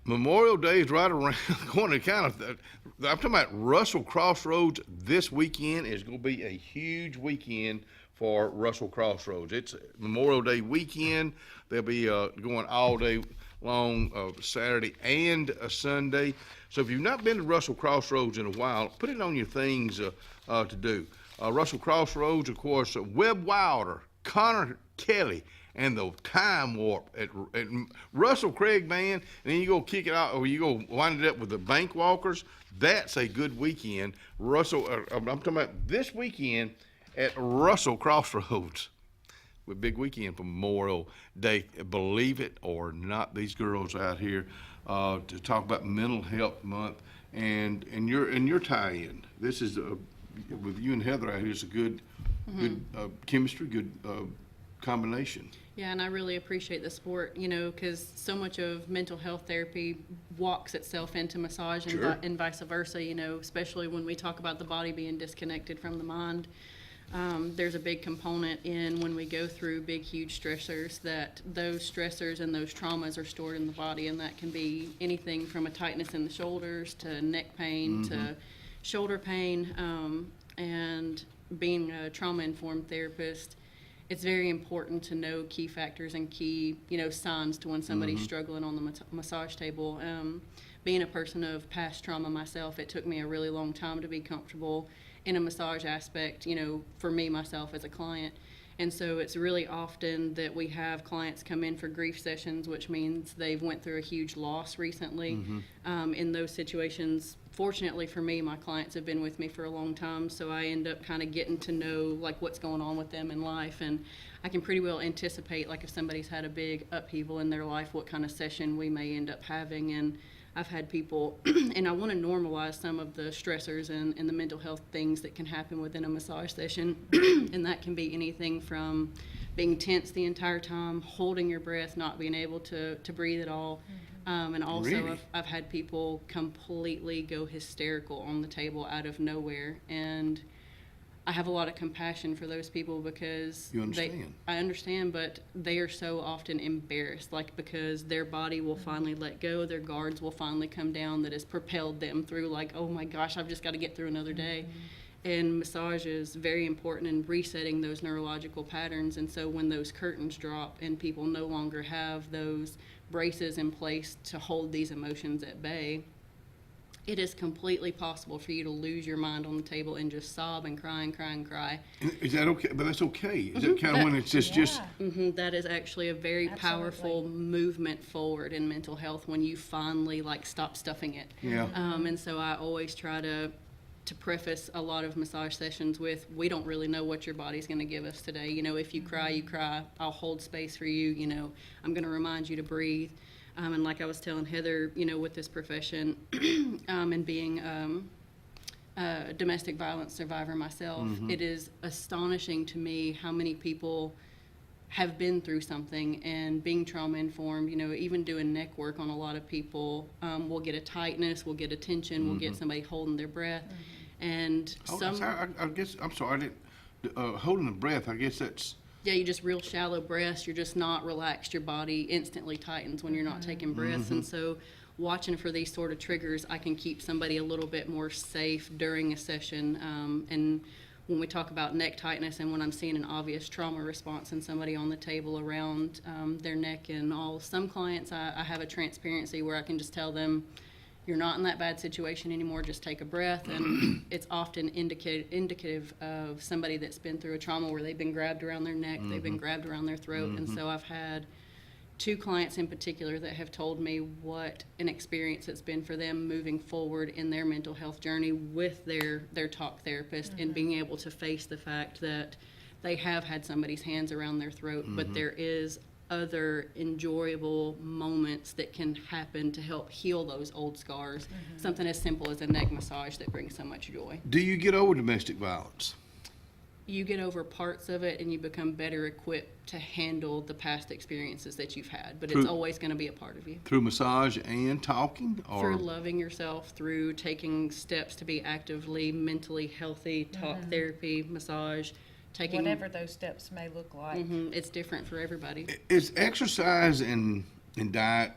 Memorial Day is right around going to kind of, I'm talking about Russell Crossroads this weekend is going to be a huge weekend for Russell Crossroads. It's Memorial Day weekend. They'll be going all day long, Saturday and Sunday. So if you've not been to Russell Crossroads in a while, put it on your things to do. Russell Crossroads, of course, Webb Wilder, Connor Kelly, and the Time Warp at Russell Craig Band, and then you go kick it out, or you go wind it up with the Bank Walkers. That's a good weekend. Russell, I'm talking about this weekend at Russell Crossroads. With big weekend for Memorial Day. Believe it or not, these girls out here to talk about Mental Health Month and your tie-in. This is with you and Heather out here. It's a good chemistry, good combination. Yeah, and I really appreciate the support, because so much of mental health therapy walks itself into massage and, Sure. And vice versa, especially when we talk about the body being disconnected from the mind. There's a big component in when we go through big, huge stressors, that those stressors and those traumas are stored in the body, and that can be anything from a tightness in the shoulders to neck pain to shoulder pain. And being a trauma-informed therapist, it's very important to know key factors and key, signs to when somebody's struggling on the massage table. Being a person of past trauma myself, it took me a really long time to be comfortable in a massage aspect, for me, myself as a client. And so it's really often that we have clients come in for grief sessions, which means they've went through a huge loss recently. In those situations, fortunately for me, my clients have been with me for a long time, so I end up kind of getting to know what's going on with them in life, and I can pretty well anticipate if somebody's had a big upheaval in their life, what kind of session we may end up having. And I've had people, and I want to normalize some of the stressors and the mental health things that can happen within a massage session. And that can be anything from being tense the entire time, holding your breath, not being able to breathe at all. And also Really? I've had people completely go hysterical on the table out of nowhere. And I have a lot of compassion for those people because You understand. I understand, but they are so often embarrassed, because their body will finally let go, their guards will finally come down, that has propelled them through oh my gosh, I've just got to get through another day. And massage is very important in resetting those neurological patterns. And so when those curtains drop and people no longer have those braces in place to hold these emotions at bay, it is completely possible for you to lose your mind on the table and just sob and cry and cry and cry. Is that okay? But that's okay. Is that kind of when it's just That is actually a very powerful movement forward in mental health when you finally like stop stuffing it. Yeah. And so I always try to preface a lot of massage sessions with, we don't really know what your body's going to give us today. You know, if you cry, you cry. I'll hold space for you. You know, I'm going to remind you to breathe. And like I was telling Heather, you know, with this profession and being a domestic violence survivor myself, it is astonishing to me how many people have been through something and being trauma informed, you know, even doing neck work on a lot of people, we'll get a tightness, we'll get a tension, we'll get somebody holding their breath. And I guess, I'm sorry, I didn't, holding the breath, I guess that's... Yeah, you just real shallow breaths, you're just not relaxed, your body instantly tightens when you're not taking breaths. And so watching for these sort of triggers, I can keep somebody a little bit more safe during a session. And when we talk about neck tightness and when I'm seeing an obvious trauma response in somebody on the table around their neck and all, some clients I have a transparency where I can just tell them, you're not in that bad situation anymore, just take a breath. And it's often indicative of somebody that's been through a trauma where they've been grabbed around their neck, they've been grabbed around their throat. And so I've had 2 clients in particular that have told me what an experience it's been for them moving forward in their mental health journey with their talk therapist and being able to face the fact that they have had somebody's hands around their throat, but there is other enjoyable moments that can happen to help heal those old scars. Something as simple as a neck massage that brings so much joy. Do you get over domestic violence? You get over parts of it and you become better equipped to handle the past experiences that you've had, but it's always going to be a part of you. Through massage and talking? Or? Through loving yourself, through taking steps to be actively mentally healthy, talk therapy, massage, taking whatever those steps may look like. It's different for everybody. Is exercise and diet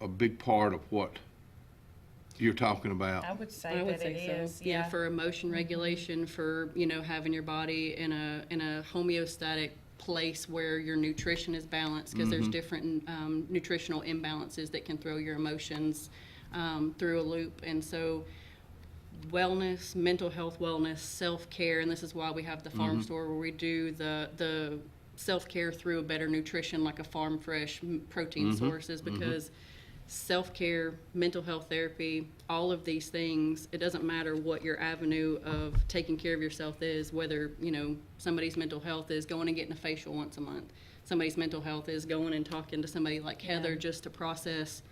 a big part of what you're talking about? I would say it is. So. Yeah, for emotion regulation, for, you know, having your body in a homeostatic place where your nutrition is balanced, because there's different nutritional imbalances that can throw your emotions through a loop. And so wellness, mental health wellness, self-care, and this is why we have the farm store where we do the self-care through a better nutrition, like a farm fresh protein sources, because self-care, mental health therapy, all of these things, it doesn't matter what your avenue of taking care of yourself is, whether, you know, somebody's mental health is going and getting a facial once a month, somebody's mental health is going and talking to somebody like Heather just to process,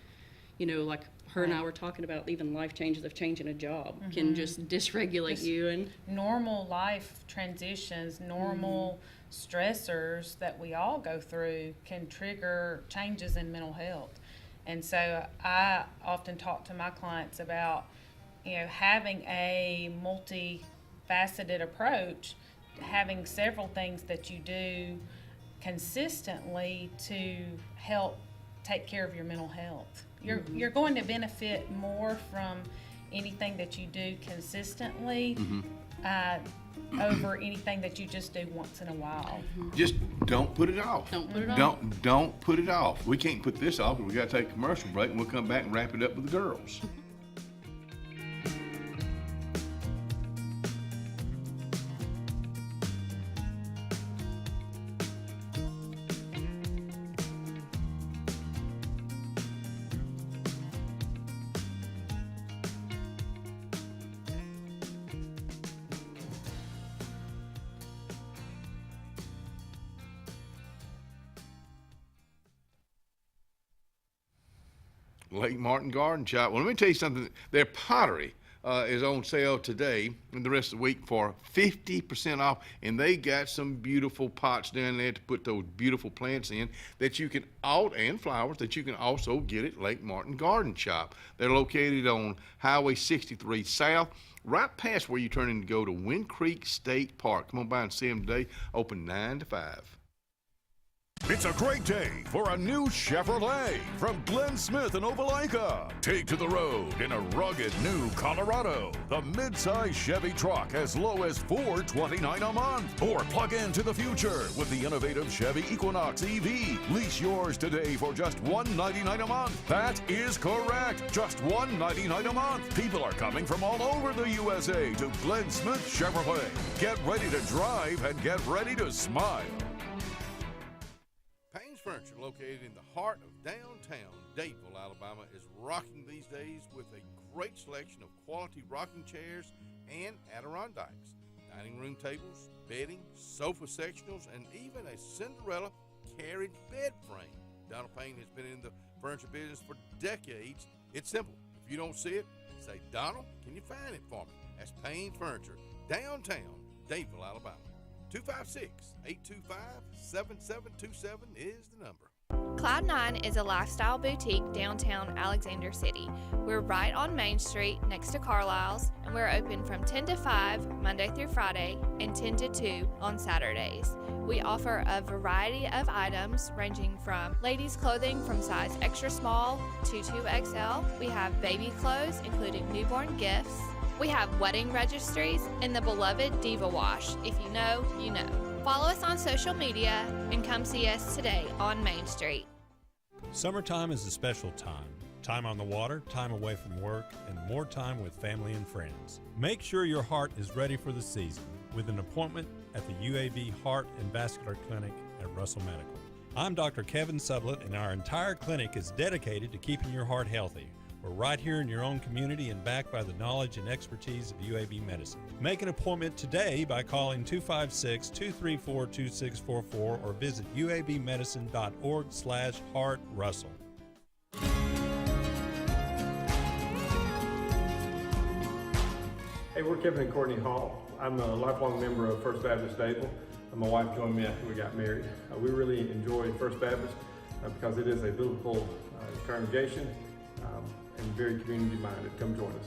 you know, like her and I were talking about, even life changes of changing a job can just dysregulate you. And normal life transitions, normal stressors that we all go through can trigger changes in mental health. And so I often talk to my clients about, you know, having a multifaceted approach, having several things that you do consistently to help take care of your mental health. You're going to benefit more from anything that you do consistently over anything that you just do once in a while. Just don't put it off. Don't put it off. Don't put it off. We can't put this off, but we got to take a commercial break, and we'll come back and wrap it up with the girls. Lake Martin Garden Shop. Well, let me tell you something. Their pottery is on sale today and the rest of the week for 50% off. And they got some beautiful pots down there to put those beautiful plants in that you can, and flowers that you can also get at Lake Martin Garden Shop. They're located on Highway 63 South, right past where you turn in to go to Wind Creek State Park. Come on by and see them today. Open 9 to 5. It's a great day for a new Chevrolet from Glenn Smith in Opelika. Take to the road in a rugged new Colorado. The midsize Chevy truck as low as $429 a month. Or plug into the future with the innovative Chevy Equinox EV. Lease yours today for just $199 a month. That is correct. Just $199 a month. People are coming from all over the USA to Glenn Smith Chevrolet. Get ready to drive and get ready to smile. Payne's Furniture, located in the heart of downtown Dadeville, Alabama, is rocking these days with a great selection of quality rocking chairs and Adirondacks, dining room tables, bedding, sofa sectionals, and even a Cinderella carriage bed frame. Donald Payne has been in the furniture business for decades. It's simple. If you don't see it, say, Donald, can you find it for me? That's Payne Furniture, downtown Dadeville, Alabama. 256-825-7727 is the number. Cloud9 is a lifestyle boutique downtown Alexander City. We're right on Main Street next to Carlisle's, and we're open from 10 to 5 Monday through Friday and 10 to 2 on Saturdays. We offer a variety of items ranging from ladies' clothing from size extra small to 2XL. We have baby clothes including newborn gifts. We have wedding registries and the beloved Diva Wash. If you know, you know. Follow us on social media and come see us today on Main Street. Summertime is a special time. Time on the water, time away from work, and more time with family and friends. Make sure your heart is ready for the season with an appointment at the UAB Heart and Vascular Clinic at Russell Medical. I'm Dr. Kevin Sublett, and our entire clinic is dedicated to keeping your heart healthy. We're right here in your own community and backed by the knowledge and expertise of UAB Medicine. Make an appointment today by calling 256-234-2644 or visit uabmedicine.org/heartrussell. Hey, we're Kevin and Courtney Hall. I'm a lifelong member of First Baptist Dadeville. My wife joined me after we got married. We really enjoy First Baptist because it is a biblical congregation. And very community-minded. Come join us.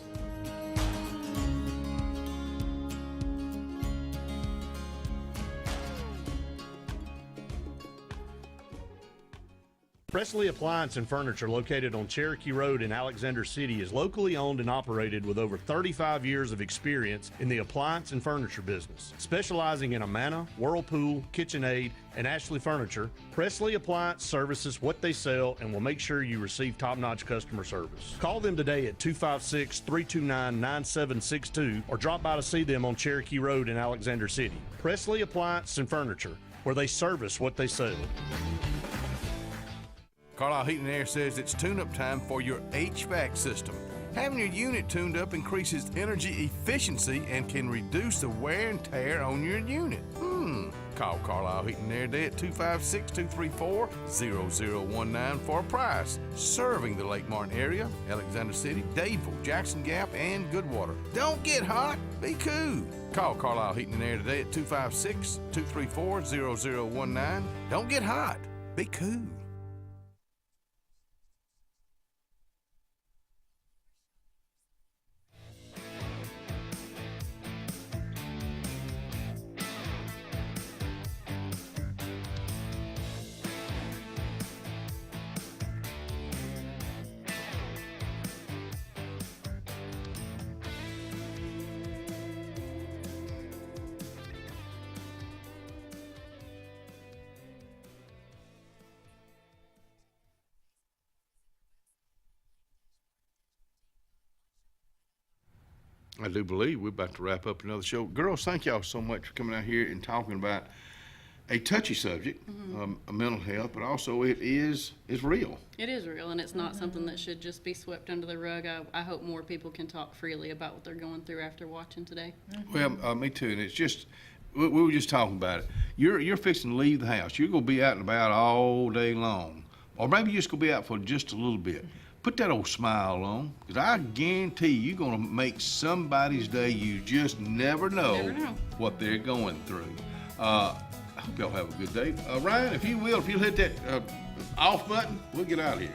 Presley Appliance and Furniture, located on Cherokee Road in Alexander City, is locally owned and operated with over 35 years of experience in the appliance and furniture business. Specializing in Amana, Whirlpool, KitchenAid, and Ashley Furniture, Presley Appliance services what they sell and will make sure you receive top-notch customer service. Call them today at 256-329-9762 or drop by to see them on Cherokee Road in Alexander City. Presley Appliance and Furniture, where they service what they sell. Carlisle Heating and Air says it's tune-up time for your HVAC system. Having your unit tuned up increases energy efficiency and can reduce the wear and tear on your unit. Call Carlisle Heating and Air today at 256-234-0019 for a price. Serving the Lake Martin area, Alexander City, Dadeville, Jackson Gap, and Goodwater. Don't get hot, be cool. Call Carlisle Heating and Air today at 256-234-0019. Don't get hot, be cool. I do believe we're about to wrap up another show. Girls, thank y'all so much for coming out here and talking about a touchy subject, mental health, but also it's real. It is real, and it's not something that should just be swept under the rug. I hope more people can talk freely about what they're going through after watching today. Well, me too, and it's just, we were just talking about it. You're fixing to leave the house. You're going to be out and about all day long, or maybe you're just going to be out for just a little bit. Put that old smile on, because I guarantee you're going to make somebody's day. You just never know what they're going through. I hope y'all have a good day. Ryan, if you'll hit that off button, we'll get out of here.